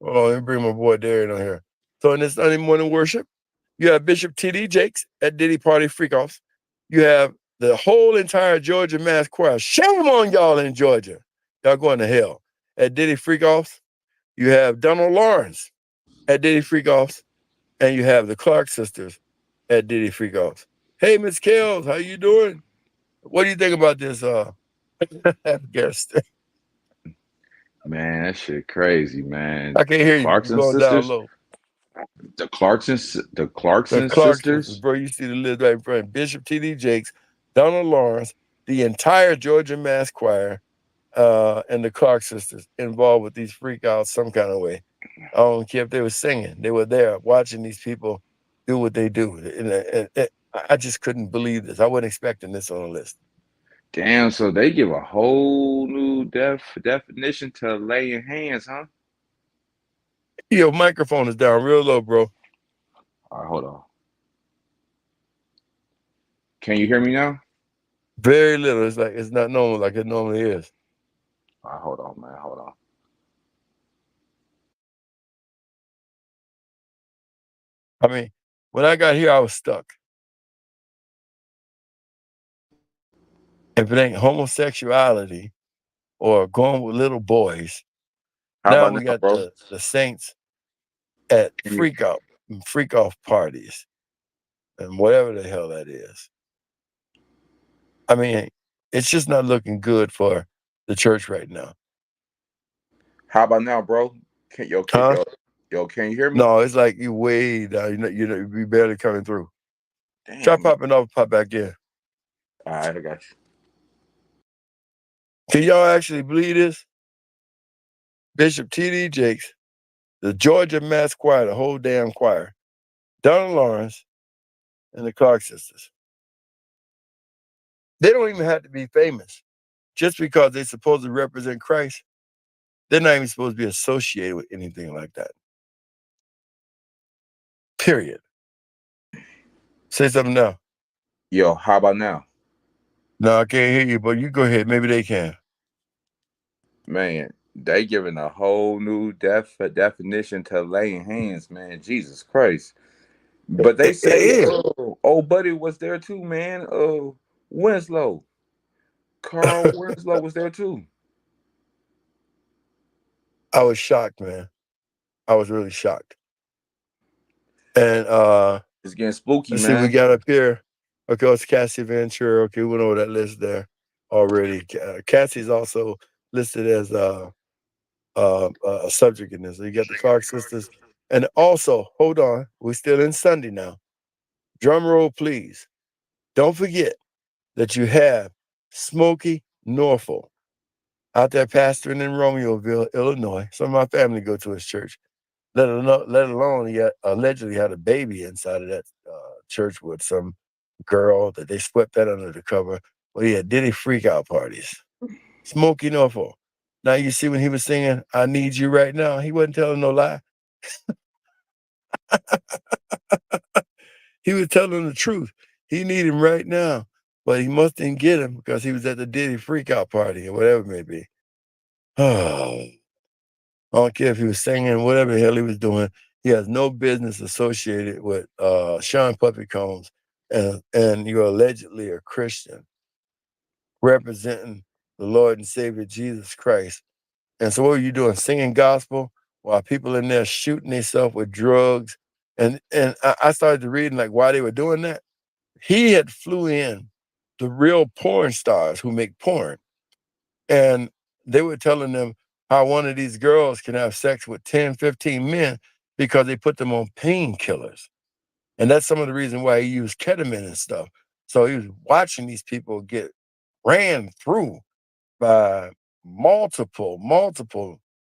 let me bring my boy Darren on here. So in this Sunday morning worship, you have Bishop T.D. Jakes at Diddy Party Freak-Offs. You have the whole entire Georgia Mass Choir. Shame on y'all in Georgia. Y'all going to hell. At Diddy Freak-Offs, you have Donald Lawrence at Diddy Freak-Offs, and you have the Clark sisters at Diddy Freak-Offs. Hey, Miss Kells, how you doing? What do you think about this guest? Man, that shit crazy, man. I can't hear you. You're Clarkson going down sisters, low. the Clarkson The Clark sisters, sisters. bro. You see the list right in front. Bishop T.D. Jakes, Donald Lawrence, the entire Georgia Mass Choir, and the Clark sisters involved with these freakouts some kind of way. I don't care if they were singing. They were there watching these people do what they do. And I just couldn't believe this. I wasn't expecting this on the list. Damn, so they give a whole new definition to laying hands, huh? Your microphone is down real low, bro. All right, hold on. Can you hear me now? Very little. It's like it's not normal like it normally is. All right, hold on, man. Hold on. I mean, when I got here, I was stuck. If it ain't homosexuality or going with little boys, How now about we now, got bro? the saints at Can you, freak off parties and whatever the hell that is. I mean, it's just not looking good for the church right now. how about now, bro? Huh? Yo, can you hear me? No, it's like you way down. You barely coming through. Try Damn, man. popping off, pop back in. All right, I got you. Can y'all actually believe this? Bishop T.D. Jakes, the Georgia Mass Choir, the whole damn choir, Donna Lawrence, and the Clark sisters. They don't even have to be famous. Just because they're supposed to represent Christ, they're not even supposed to be associated with anything like that. Period. Say something now. Yo, how about now? No, I can't hear you, but you go ahead. Maybe they can. Man, they giving a whole new definition to laying hands, man. Jesus Christ. But they It say, is. old buddy was there too, man. Winslow. Carl Winslow was there too. I was shocked, man. I was really shocked. And It's getting spooky, let's see, we man. got up here. Okay, it's Cassie Ventura. Okay, we went over that list there already. Cassie's also listed as a subject in this. So you got the Clark sisters. And also, hold on, we're still in Sunday now. Drum roll, please. Don't forget that you have Smokey Norfolk out there pastoring in Romeoville, Illinois. Some of my family go to his church. Let alone he allegedly had a baby inside of that church with some girl that they swept that under the cover. Well, he had Diddy freak out parties. Smokey Norfolk. Now you see when he was singing "I Need You Right Now," he wasn't telling no lie. He was telling the truth. He needed him right now, but he must didn't get him because he was at the Diddy freak out party or whatever it may be. Oh, I don't care if he was singing, whatever the hell he was doing. He has no business associated with Sean Puffy Combs, and you're allegedly a Christian representing the Lord and Savior Jesus Christ. And so what were you doing? Singing gospel while people in there shooting themselves with drugs. And I started to reading like why they were doing that. He had flew in the real porn stars who make porn. And they were telling them how one of these girls can have sex with 10, 15 men because they put them on painkillers. And that's some of the reason why he used ketamine and stuff. So he was watching these people get ran through by multiple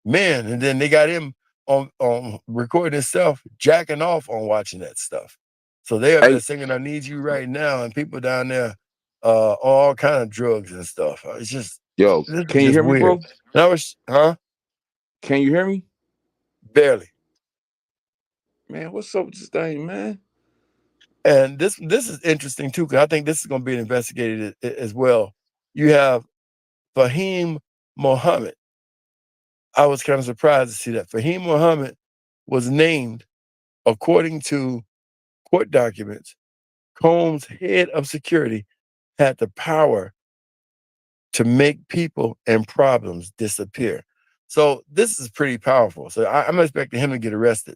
men. And then they got him on recording himself, jacking off on watching that stuff. So they up there Hey, singing "I Need You Right Now," and people down there on all kind of drugs and stuff. It's just yo, this is can you just hear me, weird. bro? And I was, Can you hear me? barely. Man, what's up with this thing, man? And this is interesting too, because I think this is going to be investigated as well. You have Fahim Mohammed. I was kind of surprised to see that Fahim Mohammed was named, according to court documents, Combs' head of security had the power to make people and problems disappear. So this is pretty powerful. So I'm expecting him to get arrested.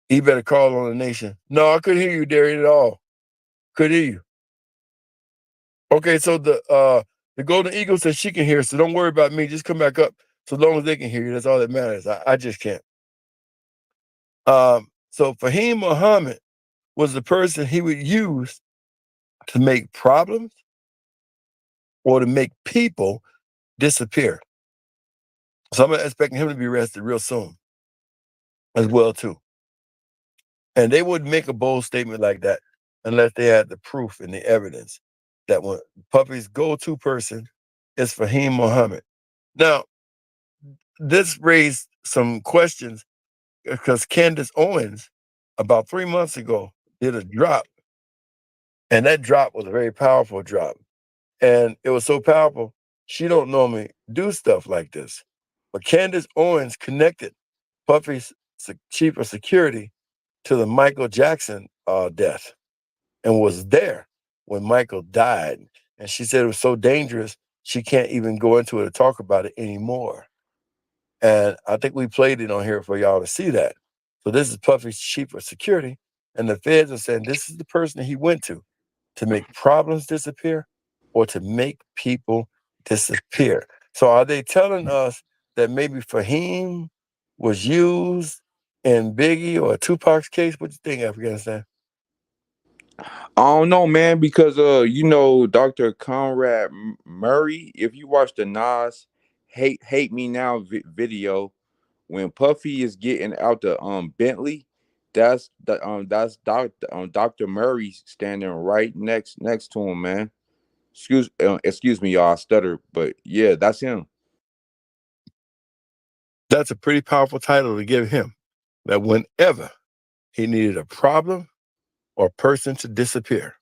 He better call on the nation. No, I couldn't hear you, Darian, at all. Couldn't hear you. Okay, so the Golden Eagle says she can hear, so don't worry about me. Just come back up. So long as they can hear you, that's all that matters. I just can't. So Fahim Muhammad was the person he would use to make problems or to make people disappear. So I'm expecting him to be arrested real soon as well, too. And they wouldn't make a bold statement like that unless they had the proof and the evidence that when Puffy's go-to person is Fahim Muhammad. Now, this raised some questions because Candace Owens, about 3 months ago, did a drop And that drop was a very powerful drop. And it was so powerful, she don't normally do stuff like this. But Candace Owens connected Puffy's chief of security to the Michael Jackson death and was there when Michael died. And she said it was so dangerous, she can't even go into it or talk about it anymore. And I think we played it on here for y'all to see that. So this is Puffy's chief of security. And the feds are saying this is the person he went to make problems disappear or to make people disappear. So are they telling us that maybe Fahim was used in Biggie or Tupac's case? What do you think, Afghanistan? I don't know, man, because Dr. Conrad Murray, if you watch the Nas Hate Me Now video, when Puffy is getting out the Bentley, that's Dr. Murray standing right next to him, man. Excuse me, y'all, I stutter, but yeah, that's him. That's a pretty powerful title to give him. That whenever he needed a problem or person to disappear,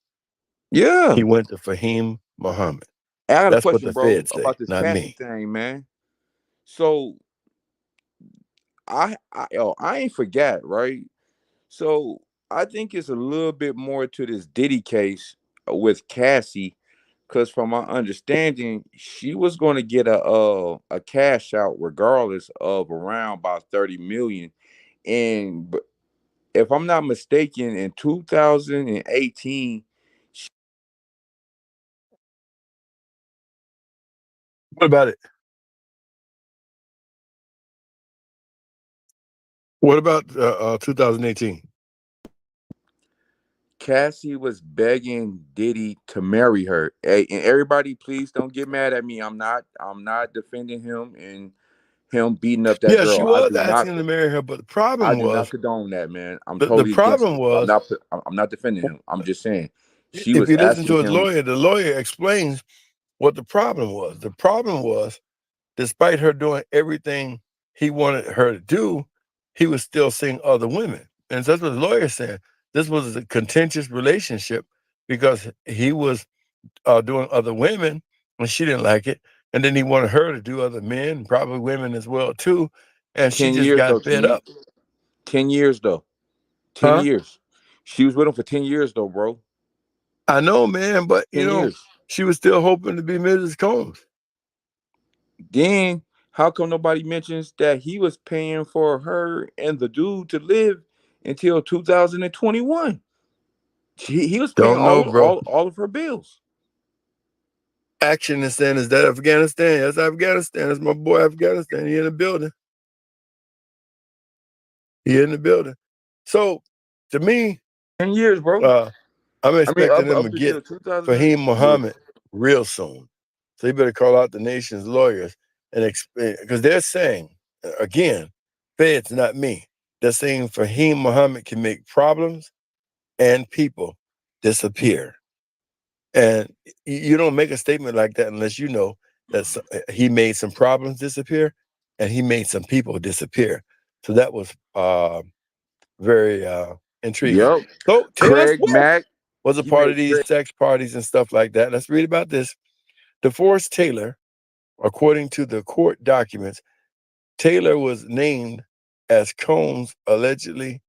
yeah, he went to Fahim Muhammad. I got That's a question, what the bro, feds say, about this not Cassie me. thing, man. So I ain't forget, right? So I think it's a little bit more to this Diddy case with Cassie, because from my understanding, she was going to get a cash out regardless of around about 30 million. And if I'm not mistaken, in 2018, What about it? What about 2018? Cassie was begging Diddy to marry her. Hey, and everybody, please don't get mad at me. I'm not defending him and him beating up that Yeah, she girl. I was do not. asking to marry her, but the I problem do not was condone that, man. I'm the totally against problem it. was I'm not defending him. I'm just saying she if was you listen asking to his him. lawyer, the lawyer explains what the problem was. The problem was, despite her doing everything he wanted her to do, he was still seeing other women. And that's what the lawyer said. This was a contentious relationship because he was doing other women and she didn't like it. And then he wanted her to do other men, probably women as well too. And she 10 just years though, got fed Tanique. up. 10 years though. 10 Huh? years. She was with him for 10 years though, bro. I know, man, but 10 years. she was still hoping to be Mrs. Combs. Then how come nobody mentions that he was paying for her and the dude to live until 2021? He was paying Don't know, bro. all of her bills. Action is saying, is that Afghanistan? That's Afghanistan. That's my boy Afghanistan. He in the building. He in the building. So, to me, 10 years, bro. I'm I mean, expecting him to up until get 2000. Fahim Muhammad real soon. So you better call out the nation's lawyers and explain, because they're saying, again, feds, not me. They're saying Fahim Muhammad can make problems and people disappear. And you don't make a statement like that unless you know that he made some problems disappear and he made some people disappear. So that was very intriguing. Yep. So Taylor Craig Swift Mack. was a He part made of these Craig. sex parties and stuff like that. Let's read about this. DeForest Taylor, according to the court documents, Taylor was named as Combs allegedly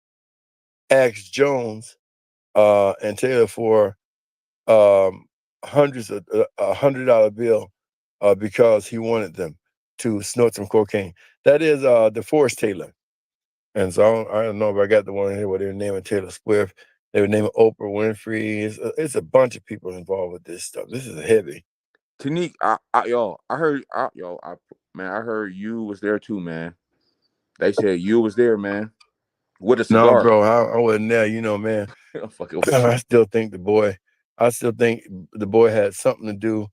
asked Jones and Taylor for hundreds of $100 bill because he wanted them to snort some cocaine. That is DeForest Taylor. And so I don't know if I got the one here where they were naming Taylor Swift. They were naming Oprah Winfrey. It's a bunch of people involved with this stuff. This is heavy. Tanique, I heard, I heard you was there too, man. They said you was there, man, with a No, cigar. bro, I wasn't there. You know, man. I still think the boy had something to do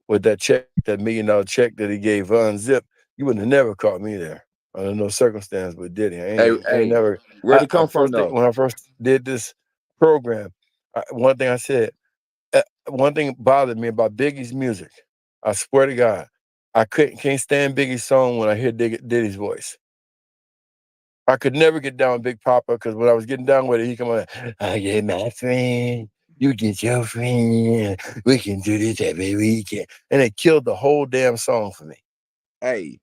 with that check, that $1 million check that he gave Von Zip. You wouldn't have never caught me there under no circumstance, but did he? Hey, Never. where'd it come from though? When I first did this program, one thing I said, one thing bothered me about Biggie's music. I swear to God, I can't stand Biggie's song when I hear Diddy's voice. I could never get down with Big Papa because when I was getting down with it, he come on, oh, yeah, my friend, You get your friend. We can do this every weekend. And it killed the whole damn song for me. Hey,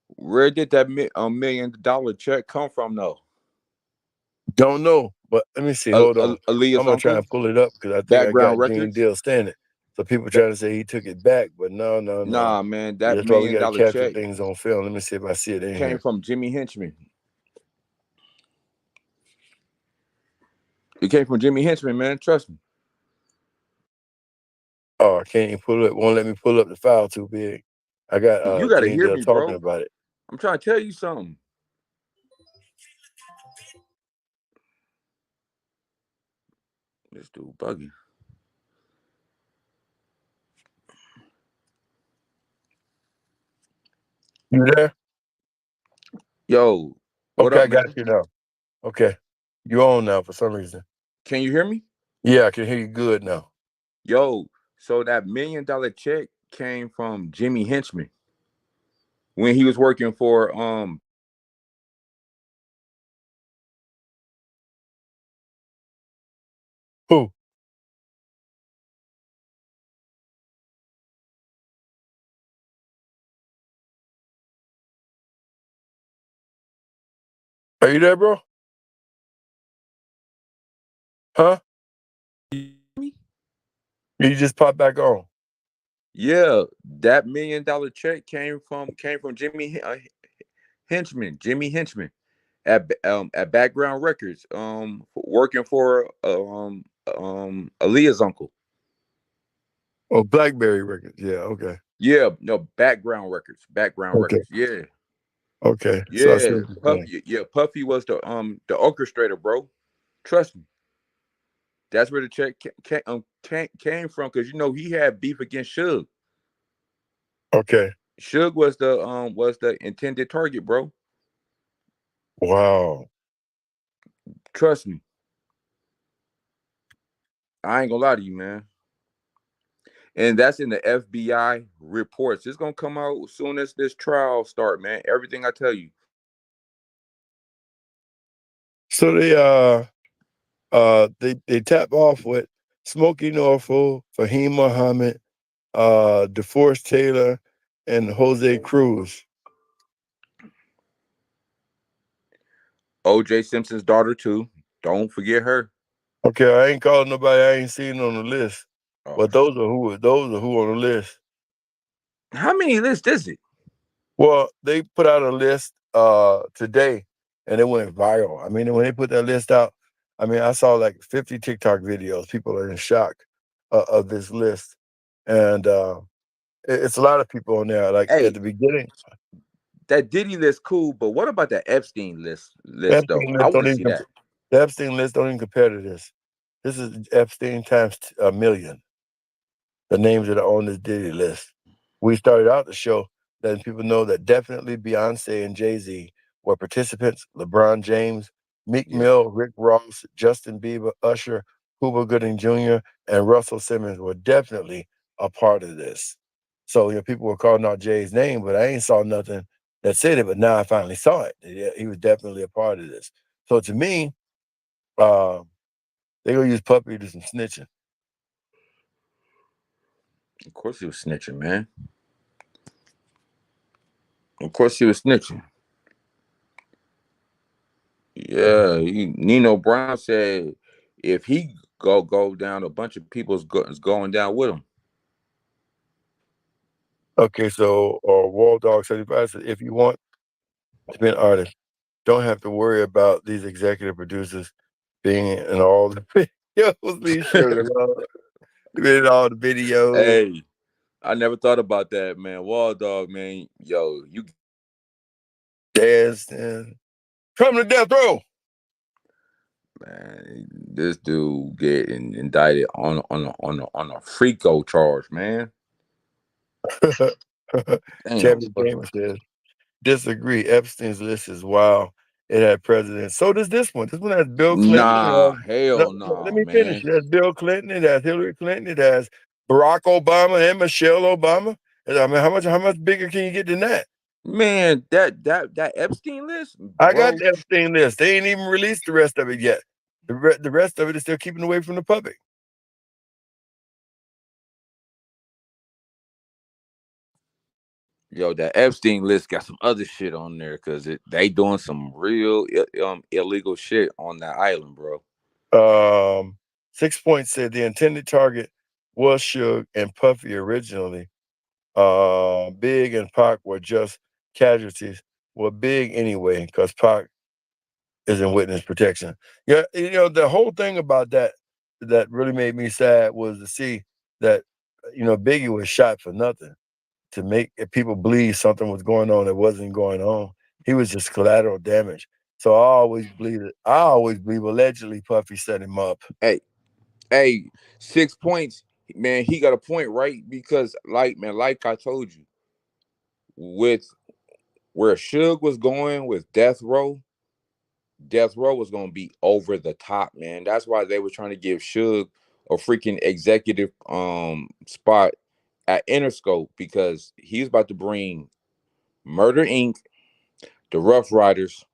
where did that $1 million check come from, though? Don't know, but let me see. Hold on. I'm Aaliyah's gonna try uncle, and pull it up because I think I Background got Gene Records. Deal standing. So people Ba- trying to say he took it back, but no. Nah, man, that That's why we million got to dollar capture check things on film. Let me see if I see it in came here. from Jimmy Henchman. It came from Jimmy Henchman, man. Trust me. Oh, I can't even pull it. Won't let me pull up the file too big. I got You gotta Gene hear Deal me, talking bro. about it. I'm trying to tell you something. This dude bugging. You there? Yo, what Okay, up, I got man? you now. Okay, you on now for some reason. Can you hear me? Yeah, I can hear you good now. Yo, so that $1 million check came from Jimmy Henchman when he was working for Who? Are you there, bro? Huh? You just popped back on. Yeah, that $1 million check came from Jimmy Henchman, Jimmy Henchman at Background Records, working for Aaliyah's uncle. Oh, BlackBerry Records. Yeah. Okay. Yeah, no, Background Records, Background Okay. Records. Yeah, Okay. So I see yeah, what you're saying. Puffy was the orchestrator, bro. Trust me, that's where the check came from, because you know he had beef against Suge. Okay. Suge was the intended target, bro. Wow. Trust me, I ain't gonna lie to you, man. And that's in the FBI reports. It's gonna come out as soon as this trial start, man. Everything I tell you. So they tap off with Smokey Norfolk, Fahim Muhammad, DeForest Taylor, and Jose Cruz. O.J. Simpson's daughter too. Don't forget her. Okay, I ain't calling nobody I ain't seen on the list. Oh, But those are who on the list. how many lists is it? Well, they put out a list today and it went viral. I mean, when they put that list out, I mean, I saw like 50 TikTok videos. People are in shock of this list. And it's a lot of people on there. Like at Hey, the beginning, that Diddy list cool, but what about the Epstein list though? Epstein I list want don't to even see that. the Epstein list don't even compare to this. This is Epstein times a million. The names that are on this Diddy list. We started out the show letting people know that definitely Beyonce and Jay-Z were participants. LeBron James, Meek Yeah. Mill, Rick Ross, Justin Bieber, Usher, Cuba Gooding Jr., and Russell Simmons were definitely a part of this. So, people were calling out Jay's name, but I ain't saw nothing that said it, but now I finally saw it. Yeah, he was definitely a part of this. So to me, they're going to use Puppy to do some snitching. Of course he was snitching, man. Of course he was snitching. Yeah, Nino Brown said if he go down, a bunch of people is going down with him. Okay, so Wall Dog 75 says, if you want to be an artist, don't have to worry about these executive producers being in all the videos. These sugar love, being in all the videos. Hey, I never thought about that, man. Wall Dog, man. Yo, you Dancing. Come to death row. man, this dude getting indicted on a FRICO charge, man. Damn. Champion Gamer says, disagree. Epstein's list is wild. It had presidents. So does this one. This one has Bill Clinton. Nah, No, hell no, let nah, me finish. man. It has Bill Clinton. It has Hillary Clinton. It has Barack Obama and Michelle Obama. I mean, how much bigger can you get than that? Man, that Epstein list, I got bro. the Epstein list. They ain't even released the rest of it yet. The rest of it is still keeping away from the public. Yo, that Epstein list got some other shit on there because they doing some real illegal shit on that island, bro. 6 Points said the intended target was Suge and Puffy originally. Big and Pac were just casualties. Well, Big anyway, because Pac is in witness protection. Yeah, the whole thing about that really made me sad was to see that Biggie was shot for nothing, to make people believe something was going on that wasn't going on. He was just collateral damage. So I always believe allegedly Puffy set him up. Hey, 6 Points, man, he got a point, right? Because like I told you, with where Suge was going with Death Row was gonna be over the top, man. That's why they were trying to give Suge a freaking executive spot at Interscope, because he's about to bring Murder Inc., the Rough Riders,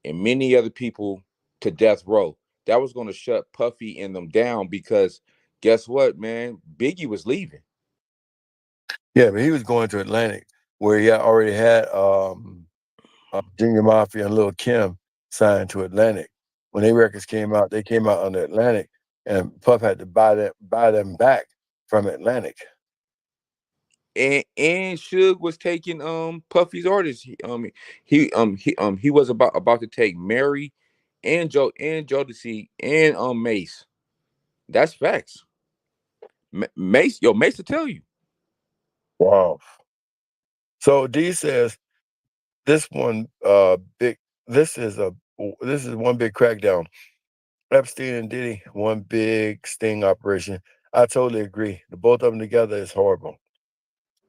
and many other people to Death Row. That was going to shut Puffy and them down, because guess what, man? Biggie was leaving. Yeah, but he was going to Atlantic, where he already had Junior Mafia and Lil Kim signed to Atlantic. When their records came out, they came out on the Atlantic, and Puff had to buy them back from Atlantic. And Suge was taking Puffy's orders. He was about to take Mary and Jodeci and Mace. That's facts. Mace will tell you. Wow. So D says this one big. This is one big crackdown. Epstein and Diddy, one big sting operation. I totally agree. The both of them together is horrible.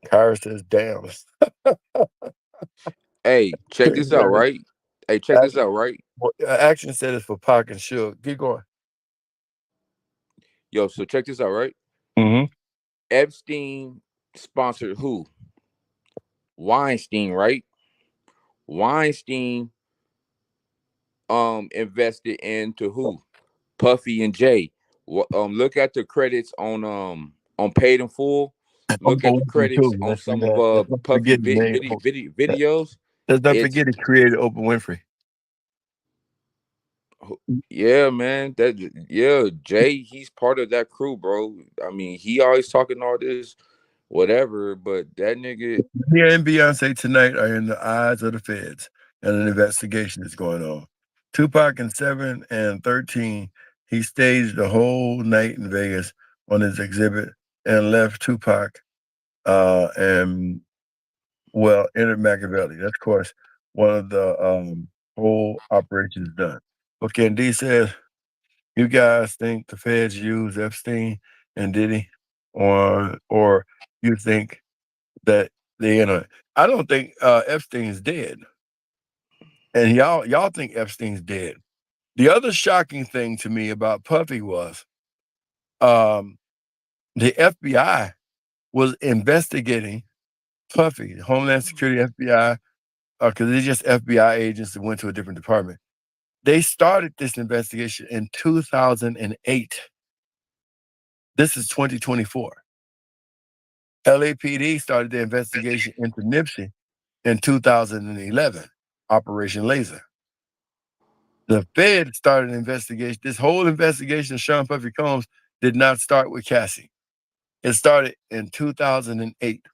Kyra says, "Damn." Hey, check this out, right? Hey, check this out, right? Action said it's for Pac and Suge. Keep going. Yo, so check this out, right? Mm-hmm. Epstein sponsored who? Weinstein, right? Weinstein invested into who? Puffy and Jay. Look at the credits on Paid in Full. Look at the credits on some of Puffy videos. Let's not forget he created Oprah Winfrey. Yeah, man. Jay, he's part of that crew, bro. I mean, he always talking all this, whatever, but that nigga. He and Beyonce tonight are in the eyes of the feds, and an investigation is going on. Tupac in 7 and 13, he staged the whole night in Vegas on his exhibit and left Tupac and entered Machiavelli. That's, of course, one of the whole operations done. Okay, and D says, you guys think the feds use Epstein and Diddy, or you think that they in a? I don't think Epstein's dead, and y'all think Epstein's dead. The other shocking thing to me about Puffy was, the FBI was investigating Puffy, Homeland Security, FBI, because they're just FBI agents that went to a different department. They started this investigation in 2008. This is 2024. LAPD started the investigation into Nipsey in 2011, Operation Laser. The Fed started an investigation. This whole investigation of Sean Puffy Combs did not start with Cassie. It started in 2008.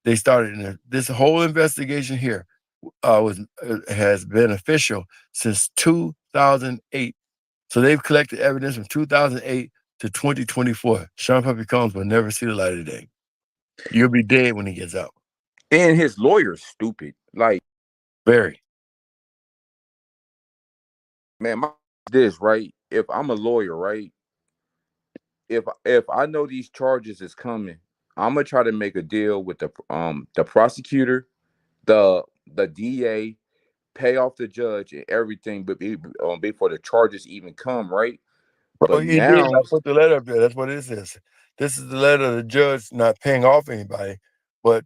They started this whole investigation here has been official since 2008. So they've collected evidence from 2008 to 2024. Sean Puffy Combs will never see the light of day. You'll be dead when he gets out. And his lawyer's stupid. Like, very. Man, this, right? If I'm a lawyer, right? If I know these charges is coming, I'm gonna try to make a deal with the prosecutor, the DA, pay off the judge and everything, but before the charges even come, right? Bro, he did. I put the letter up there. That's what this is. This is the letter of the judge not paying off anybody, but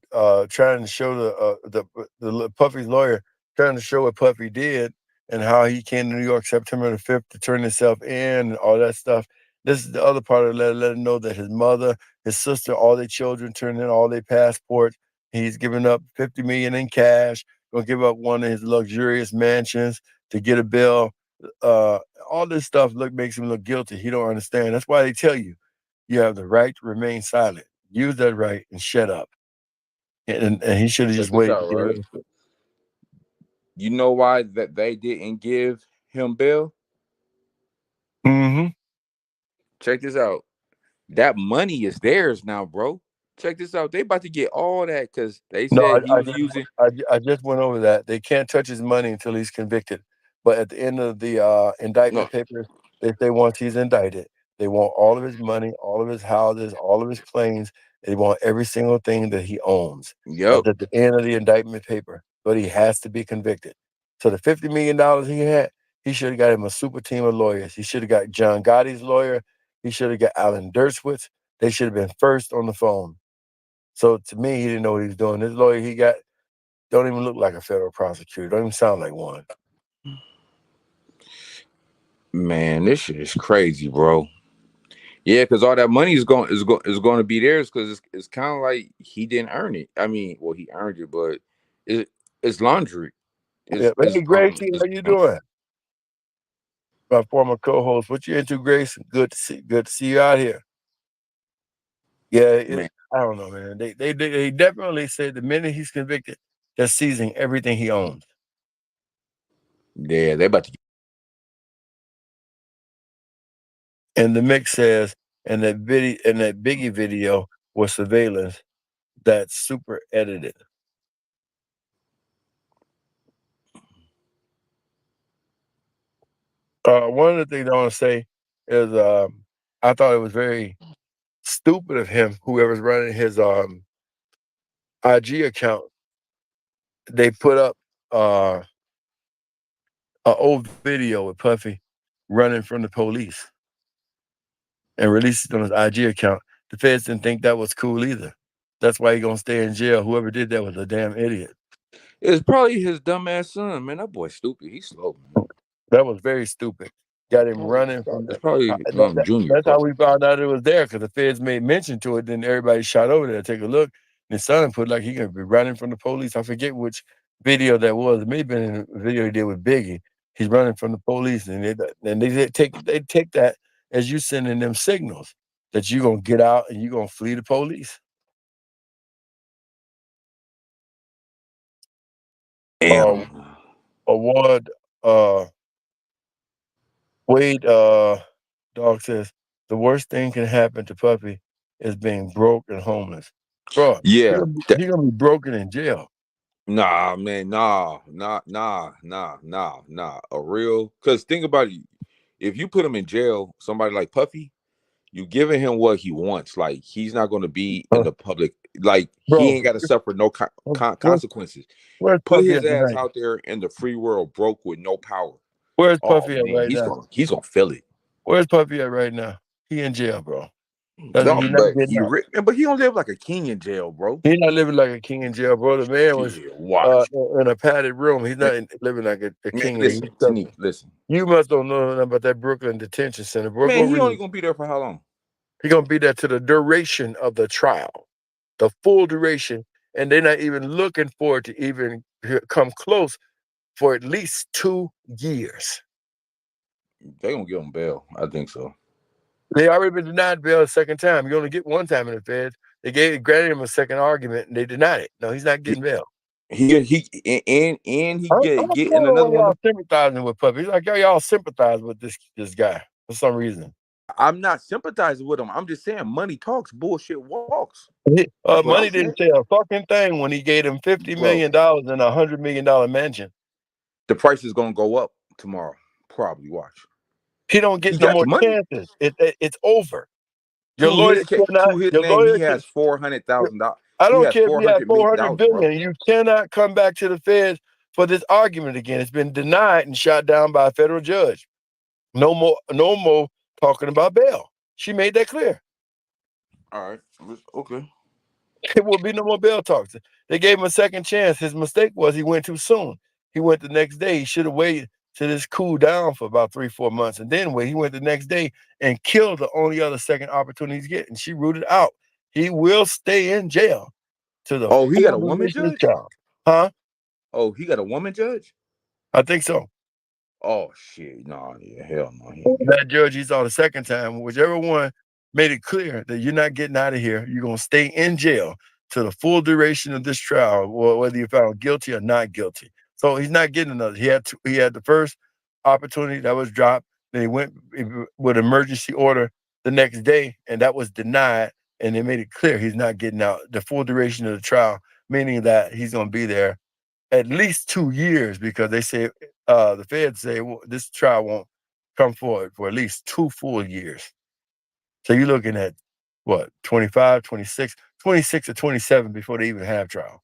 trying to show the Puffy's lawyer trying to show what Puffy did and how he came to New York September the 5th to turn himself in and all that stuff. This is the other part of the letter, let him know that his mother, his sister, all their children turned in all their passports. He's giving up $50 million in cash, gonna give up one of his luxurious mansions to get a bill. All this stuff makes him look guilty. He don't understand. That's why they tell you have the right to remain silent. Use that right and shut up. And he should have Check just this waited. out, right? You know why that they didn't give him bail? Mm-hmm. Check this out. That money is theirs now, bro. Check this out. They about to get all that because they No, said he was using. I just went over that. They can't touch his money until he's convicted. But at the end of the indictment No, papers, they say once he's indicted, they want all of his money, all of his houses, all of his planes. They want every single thing that he owns. yep, That's at the end of the indictment paper. But he has to be convicted. So the $50 million he had, he should have got him a super team of lawyers. He should have got John Gotti's lawyer. He should have got Alan Dershowitz. They should have been first on the phone. So to me, he didn't know what he was doing. This lawyer he got don't even look like a federal prosecutor. Don't even sound like one. man, this shit is crazy, bro. Yeah, because all that money is going to be theirs because it's kind of like he didn't earn it. I mean, well, he earned it, but it's laundry. Yeah. Hey, Gracie, how you doing? My former co-host. What you into, Grace? Good to see you out here. Yeah, I don't know, man. They definitely said the minute he's convicted, they're seizing everything he owns. Yeah, they about to. And the mix says, and that Biggie video was surveillance that's super edited. One of the things I want to say is I thought it was very stupid of him, whoever's running his IG account. They put up an old video with Puffy running from the police and released it on his IG account. The feds didn't think that was cool either. That's why he's gonna stay in jail. Whoever did that was a damn idiot. It's probably his dumbass son, man. That boy's stupid. He's slow, man. That was very stupid. Got him running from It's the. probably Junior. That's how we found out it was there, because the feds made mention to it. Then everybody shot over there to take a look. And his son put like he gonna be running from the police. I forget which video that was. It may have been in a video he did with Biggie. He's running from the police, and they take that as you sending them signals that you're gonna get out and you're gonna flee the police. Award Wade Dog says the worst thing can happen to Puffy is being broke and homeless. Bro, yeah, he's gonna be broken in jail. Nah, man, nah. A real, because think about it. If you put him in jail, somebody like Puffy, you giving him what he wants. Like, he's not going to be in the public. Like, he ain't got to suffer no consequences. Put his ass out there in the free world, broke with no power. Where's Puffy at right now? He's gonna feel it. Where's Puffy at right now? He in jail, bro. But he don't live like a king in jail, bro. He's not living like a king in jail, bro. The man was in a padded room. He's not living like a king. Listen, listen. You must don't know nothing about that Brooklyn detention center, bro. Man, he only gonna be there for how long? He's gonna be there to the duration of the trial, the full duration, and they're not even looking for it to even come close for at least 2 years. They gonna give him bail. I think so. They already been denied bail a second time. You only get one time in the feds. They granted him a second argument and they denied it. No, he's not getting bail. He get in another one. Y'all sympathizing with Puffy. He's like, y'all sympathize with this guy for some reason. I'm not sympathizing with him. I'm just saying money talks, bullshit walks. Money didn't say a fucking thing when he gave him $50 million in a $100 million mansion. The price is gonna go up tomorrow. Probably, watch. He don't get no more chances. It's over. Your lawyer he has $400,000. I don't care if he has $400 billion. Bro. You cannot come back to the feds for this argument again. It's been denied and shot down by a federal judge. No more talking about bail. She made that clear. All right. Okay. It will be no more bail talks. They gave him a second chance. His mistake was he went too soon. He went the next day. He should have waited till this cool down for about 3-4 months. And then he went the next day and killed the only other second opportunity he's getting. She ruled it out. He will stay in jail to the Oh, he got a full woman duration of the judge? trial. Huh? Oh, he got a woman judge? I think so. Oh shit. No, yeah, hell no. He ain't. That judge he saw the second time, whichever one made it clear that you're not getting out of here, you're gonna stay in jail to the full duration of this trial, whether you're found guilty or not guilty. So he's not getting another. He had the first opportunity that was dropped. Then he went with emergency order the next day, and that was denied. And they made it clear he's not getting out the full duration of the trial, meaning that he's gonna be there at least 2 years because they say the feds say this trial won't come forward for at least 2 full years. So you're looking at what, 25, 26, 26 or 27 before they even have trial.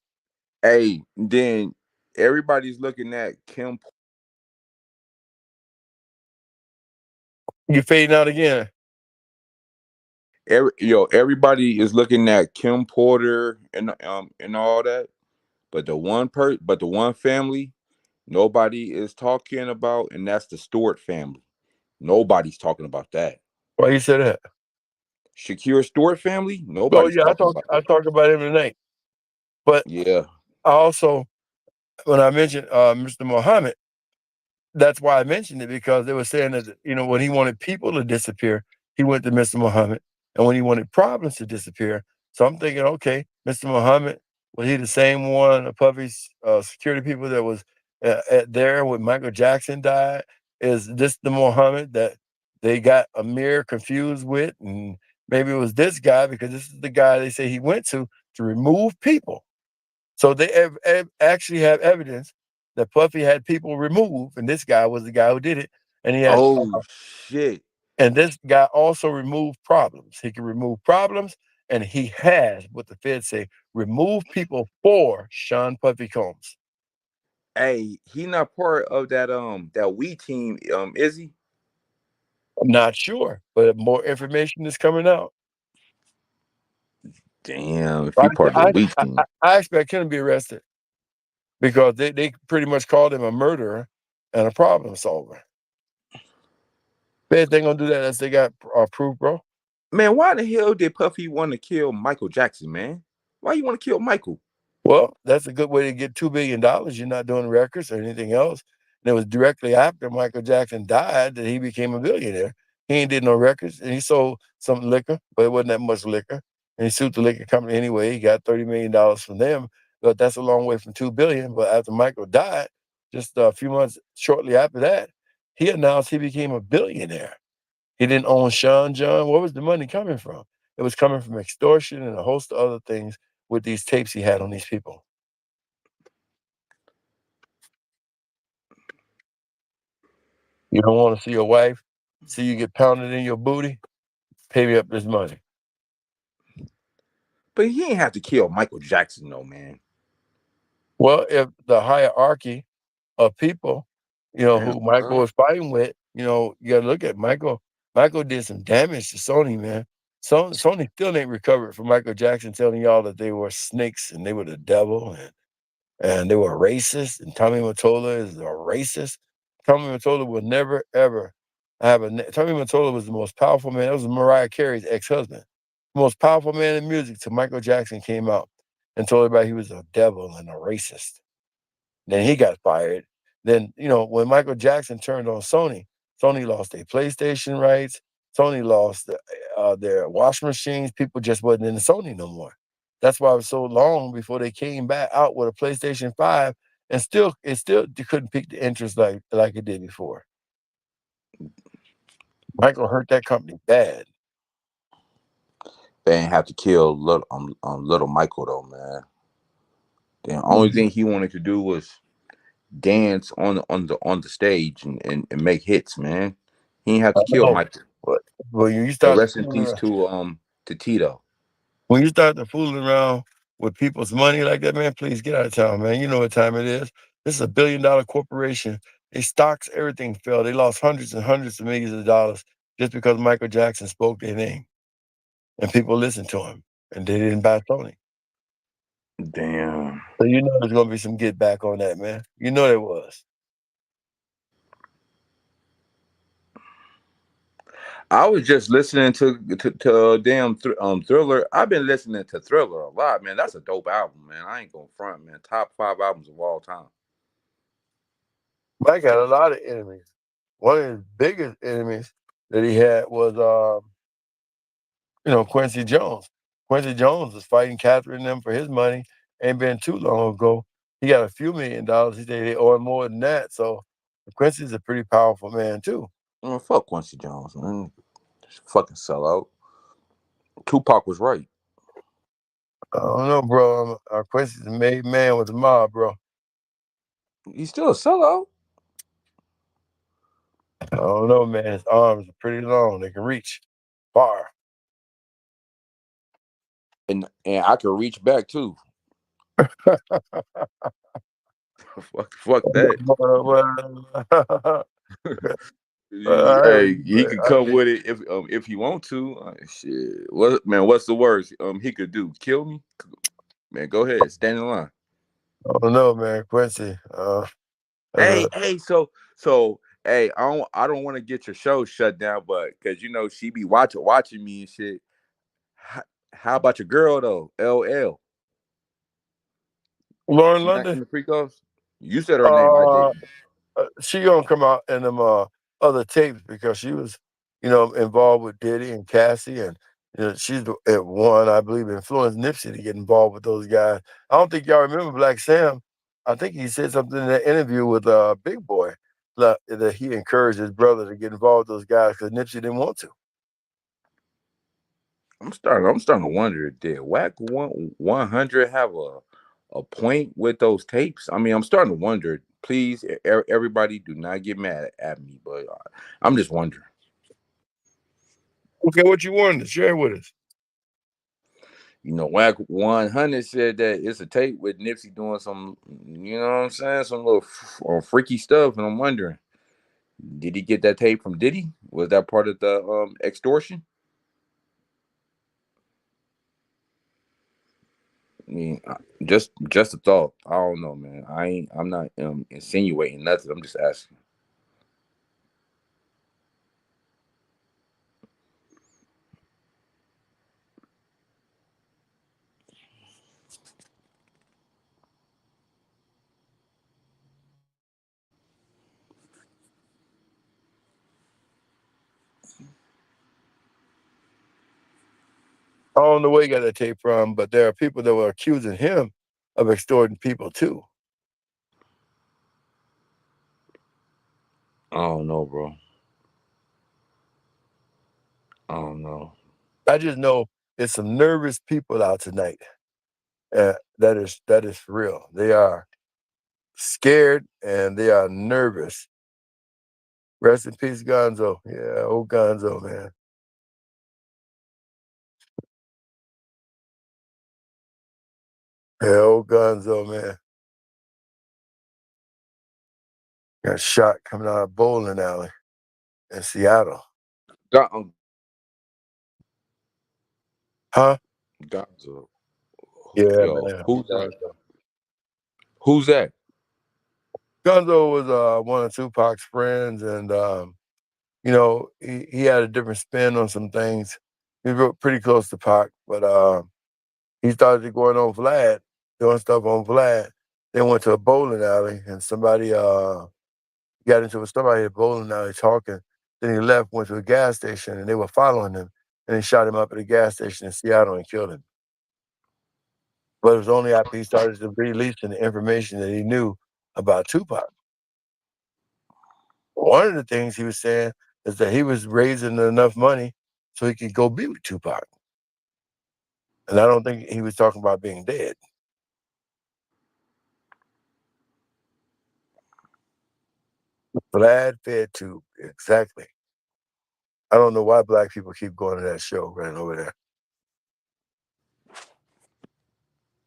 Hey, then everybody's looking at Kim. You fading out again. Everybody is looking at Kim Porter and all that, but the one family nobody is talking about, and that's the Stewart family. Nobody's talking about that. Why you say that? Shakira Stewart family, Oh nobody's yeah, talking about I that. talked about him tonight. But Yeah. I also, when I mentioned Mr. Muhammad, that's why I mentioned it, because they were saying that, when he wanted people to disappear, he went to Mr. Muhammad. And when he wanted problems to disappear, so I'm thinking, okay, Mr. Muhammad, was he the same one of Puffy's security people that was there when Michael Jackson died? Is this the Muhammad that they got Amir confused with? And maybe it was this guy, because this is the guy they say he went to remove people. So they actually have evidence that Puffy had people removed, and this guy was the guy who did it. And he had, Oh shit. and this guy also removed problems. He can remove problems, and he has, what the feds say, removed people for Sean Puffy Combs. Hey, he not part of that we team, is he? I'm not sure, but more information is coming out. Damn, if he part of the we team. I expect him to be arrested because they pretty much called him a murderer and a problem solver. Feds ain't gonna do that unless they got proof, bro. Man, why the hell did Puffy want to kill Michael Jackson, man? Why you want to kill Michael? Well, that's a good way to get $2 billion. You're not doing records or anything else. And it was directly after Michael Jackson died that he became a billionaire. He ain't did no records, and he sold some liquor, but it wasn't that much liquor. And he sued the liquor company anyway. He got $30 million from them, but that's a long way from $2 billion. But after Michael died, just a few months shortly after that, he announced he became a billionaire. He didn't own Sean John. Where was the money coming from? It was coming from extortion and a host of other things with these tapes he had on these people. You don't want to see your wife, see you get pounded in your booty? Pay me up this money. But he ain't have to kill Michael Jackson, though, man. Well, if the hierarchy of people, who Michael was fighting with, you got to look at Michael. Michael did some damage to Sony, man. Sony still ain't recovered from Michael Jackson telling y'all that they were snakes and they were the devil and they were racist, and Tommy Mottola is a racist. Tommy Mottola will never, ever Tommy Mottola was the most powerful man. That was Mariah Carey's ex-husband. The most powerful man in music till Michael Jackson came out and told everybody he was a devil and a racist. Then he got fired. Then, when Michael Jackson turned on Sony, Sony lost their PlayStation rights. Sony lost their washing machines. People just wasn't into Sony no more. That's why it was so long before they came back out with a PlayStation 5, and it still couldn't pique the interest like it did before. Michael hurt that company bad. They ain't have to kill little Michael, though, man. The only thing he wanted to do was dance on the stage and make hits, man. He ain't have to kill Michael. But when you start rest in peace to Tito. When you start to fooling around with people's money like that, man, please get out of town, man. You know what time it is. This is a $1 billion corporation. Their stocks, everything fell. They lost hundreds and hundreds of millions of dollars just because Michael Jackson spoke their name. And people listened to him. And they didn't buy Sony. Damn. So you know there's going to be some get back on that, man. You know there was. I was just listening to damn Thriller. I've been listening to Thriller a lot, man. That's a dope album, man. I ain't gonna front, man. Top 5 albums of all time. Mike had a lot of enemies. One of his biggest enemies that he had was, Quincy Jones. Quincy Jones was fighting Catherine and them for his money. Ain't been too long ago. He got a few $1,000,000. He said they owe him more than that. So Quincy's a pretty powerful man too. Fuck Quincy Jones, man. Fucking sellout. Tupac was right. I don't know, bro. Quincy's a made man with the mob, bro. He's still a sellout. I don't know, man. His arms are pretty long. They can reach far. And I could reach back too. fuck that. Hey, he could come with it if he want to. Shit, what's the worst he could do? Kill me, man. Go ahead, stand in line. I don't know, man. Quincy. Hey, so hey, I don't want to get your show shut down, but because she be watching me and shit. How about your girl though, LL? Lauren She not in London. the pre-calls. You said her name. I didn't. She gonna come out in them other tapes because she was, involved with Diddy and Cassie, and she's at one, I believe, influenced Nipsey to get involved with those guys. I don't think y'all remember Black Sam. I think he said something in that interview with Big Boy that he encouraged his brother to get involved with those guys because Nipsey didn't want to. I'm starting to wonder, did Whack 100 have a point with those tapes? I mean, I'm starting to wonder. Please, everybody, do not get mad at me, but I'm just wondering. Okay, what you wanted to share with us? Whack 100 said that it's a tape with Nipsey doing some, you know what I'm saying, some little freaky stuff, and I'm wondering, did he get that tape from Diddy? Was that part of the extortion? I mean, just a thought. I don't know, man. I'm not insinuating nothing. I'm just asking. I don't know where he got that tape from, but there are people that were accusing him of extorting people too. I don't know, bro. I don't know. I just know there's some nervous people out tonight. That is real. They are scared and they are nervous. Rest in peace, Gonzo. Yeah, old Gonzo, man. Yeah, old Gonzo, man. Got shot coming out of a bowling alley in Seattle. Huh? Gonzo. Yeah, Yo, man. who's that? Gonzo was one of Tupac's friends, and he had a different spin on some things. He was pretty close to Pac, but he started going on Vlad, doing stuff on Vlad. They went to a bowling alley, and somebody got into it with somebody at a bowling alley talking. Then he left, went to a gas station, and they were following him. And they shot him up at a gas station in Seattle and killed him. But it was only after he started to releasing the information that he knew about Tupac. One of the things he was saying is that he was raising enough money so he could go be with Tupac. And I don't think he was talking about being dead. Vlad fed Tube, exactly. I don't know why black people keep going to that show right over there.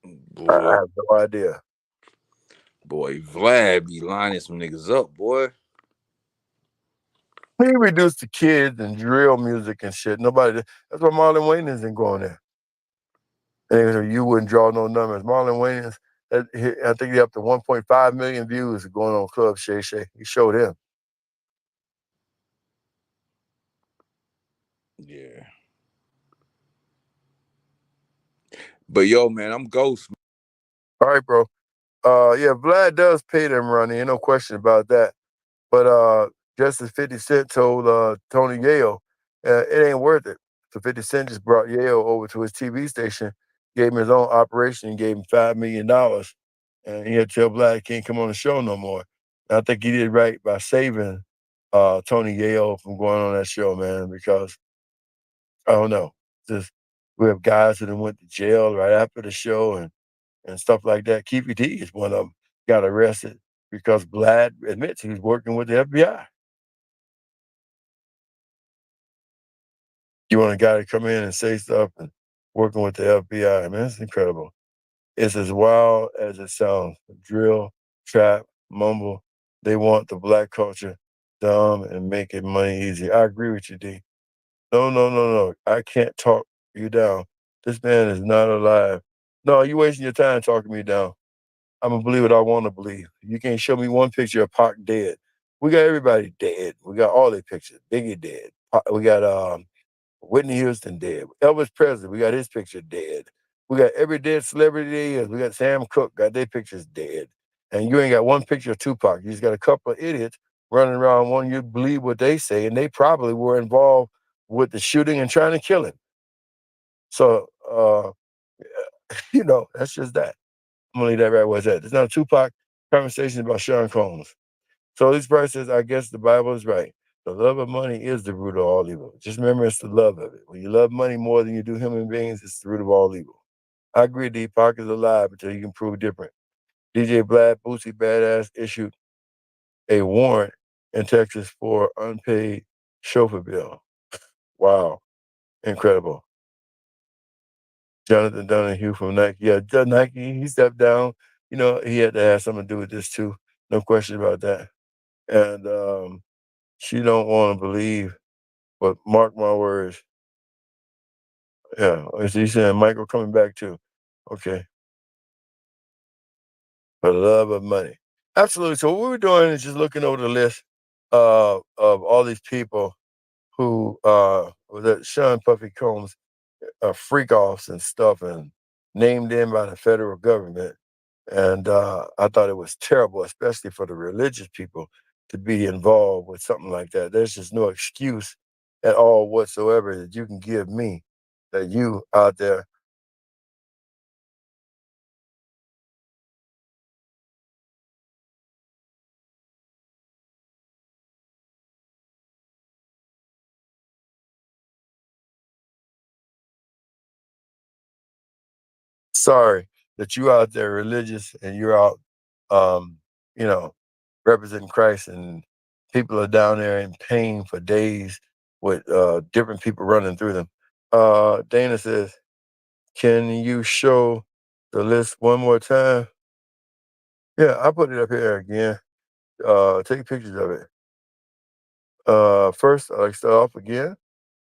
Boy, I have no idea. boy, Vlad be lining some niggas up, boy. He reduced the kids and drill music and shit. That's why Marlon Wayans isn't going there. And you wouldn't draw no numbers. Marlon Wayans, I think he up to 1.5 million views going on Club Shay Shay. He showed him. But yo, man, I'm Ghost. All right, bro. Yeah, Vlad does pay them money, ain't no question about that. But just as 50 Cent told Tony Yale, it ain't worth it. So 50 Cent just brought Yale over to his TV station, gave him his own operation, and gave him $5 million. And he had to tell Vlad he can't come on the show no more. And I think he did right by saving Tony Yale from going on that show, man, because I don't know. Just we have guys that went to jail right after the show and stuff like that. Keefy D is one of them, got arrested because Vlad admits he was working with the FBI. You want a guy to come in and say stuff and working with the FBI, man, it's incredible. It's as wild as it sounds. Drill, trap, mumble. They want the black culture dumb and making money easy. I agree with you, D. No, no, no, no. I can't talk you down. This man is not alive. No, you wasting your time talking me down. I'm gonna believe what I want to believe. You can't show me one picture of Pac dead. We got everybody dead. We got all their pictures. Biggie dead. We got Whitney Houston dead. Elvis Presley, we got his picture dead. We got every dead celebrity. We got Sam Cooke, got their pictures dead. And you ain't got one picture of Tupac. You just got a couple of idiots running around wanting you to believe what they say, and they probably were involved with the shooting and trying to kill him. So, that's just that. I'm gonna leave that right where it's at. It's not a Tupac conversation about Sean Combs. So these Price says, I guess the Bible is right. The love of money is the root of all evil. Just remember, it's the love of it. When you love money more than you do human beings, it's the root of all evil. I agree, Pac is alive until you can prove different. DJ Vlad Boosie Badass issued a warrant in Texas for unpaid chauffeur bill. Wow. Incredible. Jonathan Donahue from Nike. Yeah, Nike, he stepped down. He had to have something to do with this too. No question about that. And she don't want to believe, but mark my words. Yeah, he's saying Michael coming back too. Okay. For the love of money. Absolutely. So what we're doing is just looking over the list of all these people who that Sean Puffy Combs freak offs and stuff and named in by the federal government. And I thought it was terrible, especially for the religious people, to be involved with something like that. There's just no excuse at all whatsoever that you can give me that you out there. Sorry that you out there religious and you're out, um, you know, representing Christ, and people are down there in pain for days with different people running through them. Dana says, can you show the list one more time? Yeah, I put it up here again. Take pictures of it. First, I start off again.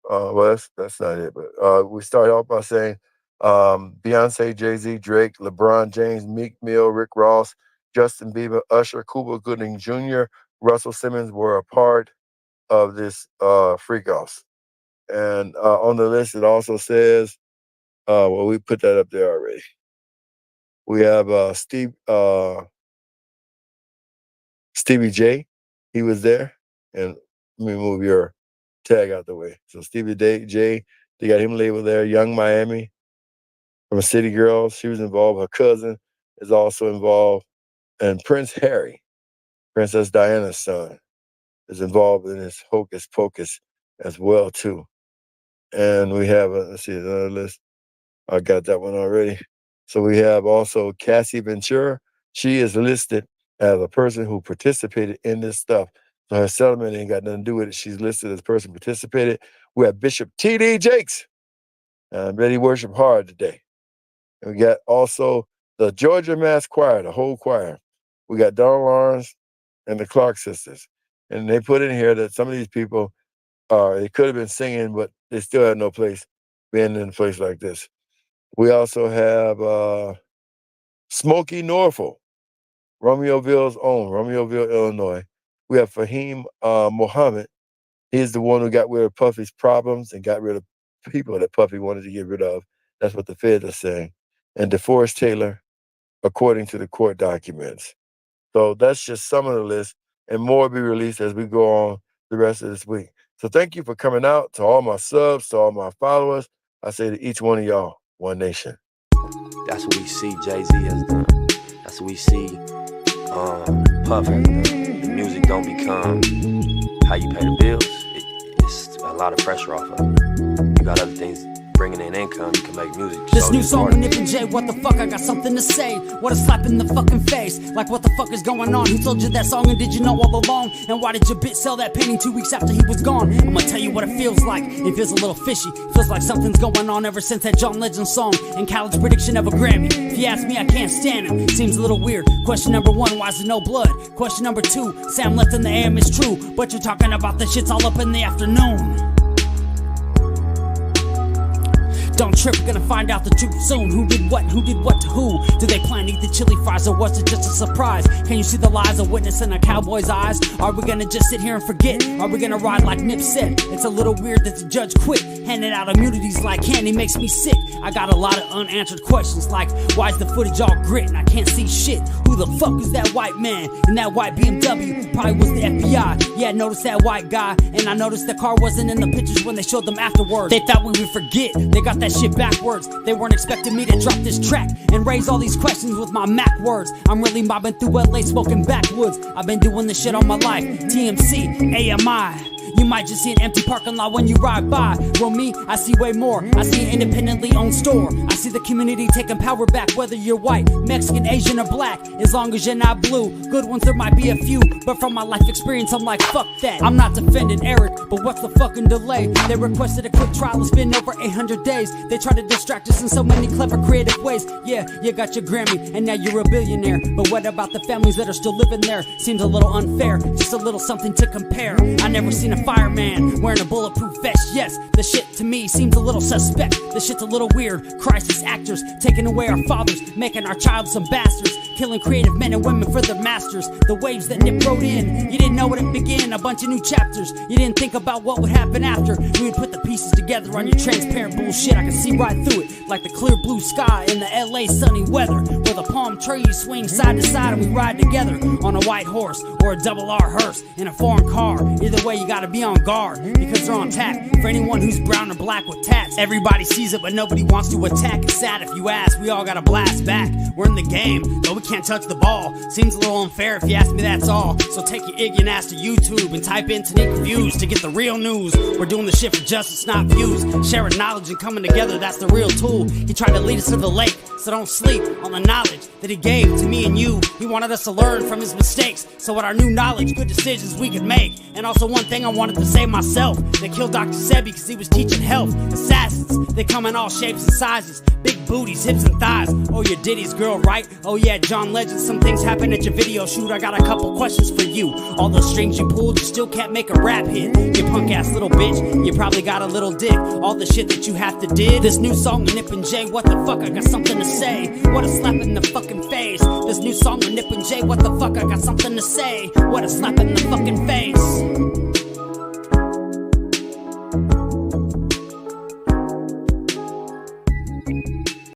Well, that's not it, but we start off by saying Beyonce, Jay-Z, Drake, LeBron James, Meek Mill, Rick Ross, Justin Bieber, Usher, Cuba Gooding Jr., Russell Simmons were a part of this freak offs. And on the list, it also says, well, we put that up there already. We have Stevie J. He was there. And let me move your tag out the way. So Stevie J, they got him labeled there. Young Miami from City Girls, she was involved. Her cousin is also involved. And Prince Harry, Princess Diana's son, is involved in this hocus pocus as well, too. And we have, let's see, another list. I got that one already. So we have also Cassie Ventura. She is listed as a person who participated in this stuff. So her settlement ain't got nothing to do with it. She's listed as a person who participated. We have Bishop T.D. Jakes. I bet he worshiped hard today. And we got also the Georgia Mass Choir, the whole choir. We got Donald Lawrence and the Clark sisters. And they put in here that some of these people, they could have been singing, but they still had no place being in a place like this. We also have Smokey Norfolk, Romeoville's own, Romeoville, Illinois. We have Fahim Mohammed. He's the one who got rid of Puffy's problems and got rid of people that Puffy wanted to get rid of. That's what the feds are saying. and DeForest Taylor, according to the court documents. So that's just some of the list, and more will be released as we go on the rest of this week. So thank you for coming out, to all my subs, to all my followers. I say to each one of y'all, One Nation. That's what we see Jay-Z has done. That's what we see Puff has done. The music don't become how you pay the bills. It's a lot of pressure off of it. You got other things bringing in income, you can make music. This new song with Nip and Jay, what the fuck, I got something to say. What a slap in the fucking face. Like what the fuck is going on? Who told you that song and did you know all along? And why did your bitch sell that painting 2 weeks after he was gone? I'm gonna tell you what it feels like. It feels a little fishy. Feels like something's going on ever since that John Legend song and college prediction of a Grammy. If you ask me, I can't stand him. Seems a little weird. Question number 1, why is there no blood? Question number 2, Sam left in the AM is true, but you're talking about the shits all up in the afternoon. Don't trip, we're gonna find out the truth soon. Who did what to who? Did they plan to eat the chili fries or was it just a surprise? Can you see the lies of witness in a cowboy's eyes? Are we gonna just sit here and forget? Are we gonna ride like Nip said? It's a little weird that the judge quit. Handing out immunities like candy makes me sick. I got a lot of unanswered questions like, why's the footage all grit and I can't see shit? Who the fuck is that white man in that white BMW? Probably was the FBI. Yeah, I noticed that white guy, and I noticed the car wasn't in the pictures when they showed them afterwards. They thought we would forget. They got that shit backwards. They weren't expecting me to drop this track and raise all these questions with my Mac words. I'm really mobbing through LA smoking backwoods. I've been doing this shit all my life. TMC, AMI. You might just see an empty parking lot when you ride by. Well, me, I see way more. I see an independently owned store. I see the community taking power back, whether you're white, Mexican, Asian, or black. As long as you're not blue. Good ones, there might be a few, but from my life experience, I'm like, fuck that. I'm not defending Eric, but what's the fucking delay? They requested a quick trial, it's been over 800 days. They try to distract us in so many clever, creative ways. Yeah, you got your Grammy, and now you're a billionaire. But what about the families that are still living there? Seems a little unfair, just a little something to compare. I never seen a fireman wearing a bulletproof vest. Yes, the shit to me seems a little suspect. The shit's a little weird. Crisis actors taking away our fathers, making our child some bastards, killing creative men and women for their masters. The waves that Nip wrote in, you didn't know when it began. A bunch of new chapters. You didn't think about what would happen after. We would put the pieces together on your transparent bullshit. I can see right through it, like the clear blue sky in the LA sunny weather, where the palm trees swing side to side and we ride together on a white horse or a double R hearse in a foreign car. Either way, you gotta be on guard because they're on tap for anyone who's brown or black with tats. Everybody sees it, but nobody wants to attack. It's sad if you ask. We all gotta blast back. We're in the game, though we can't touch the ball. Seems a little unfair if you ask me, that's all. So take your ignorant ass to YouTube and type in Tanique Reviews to get the real news. We're doing the shit for justice, not views. Sharing knowledge and coming together, that's the real tool. He tried to lead us to the lake, so don't sleep on the knowledge that he gave to me and you. He wanted us to learn from his mistakes, so with our new knowledge, good decisions we could make. And also one thing I wanted to say myself, they killed Dr. Sebi because he was teaching health. Assassins, they come in all shapes and sizes, big booties, hips and thighs. Oh, you're Diddy's girl, right? Oh yeah, John Legend, some things happen at your video shoot. I got a couple questions for you. All those strings you pulled, you still can't make a rap hit. You punk ass little bitch, you probably got a little dick. All the shit that you have to did. This new song with Nip and Jay, what the fuck, I got something to say. What a slap in the fucking face. This new song with Nip and Jay, what the fuck, I got something to say. What a slap in the fucking face.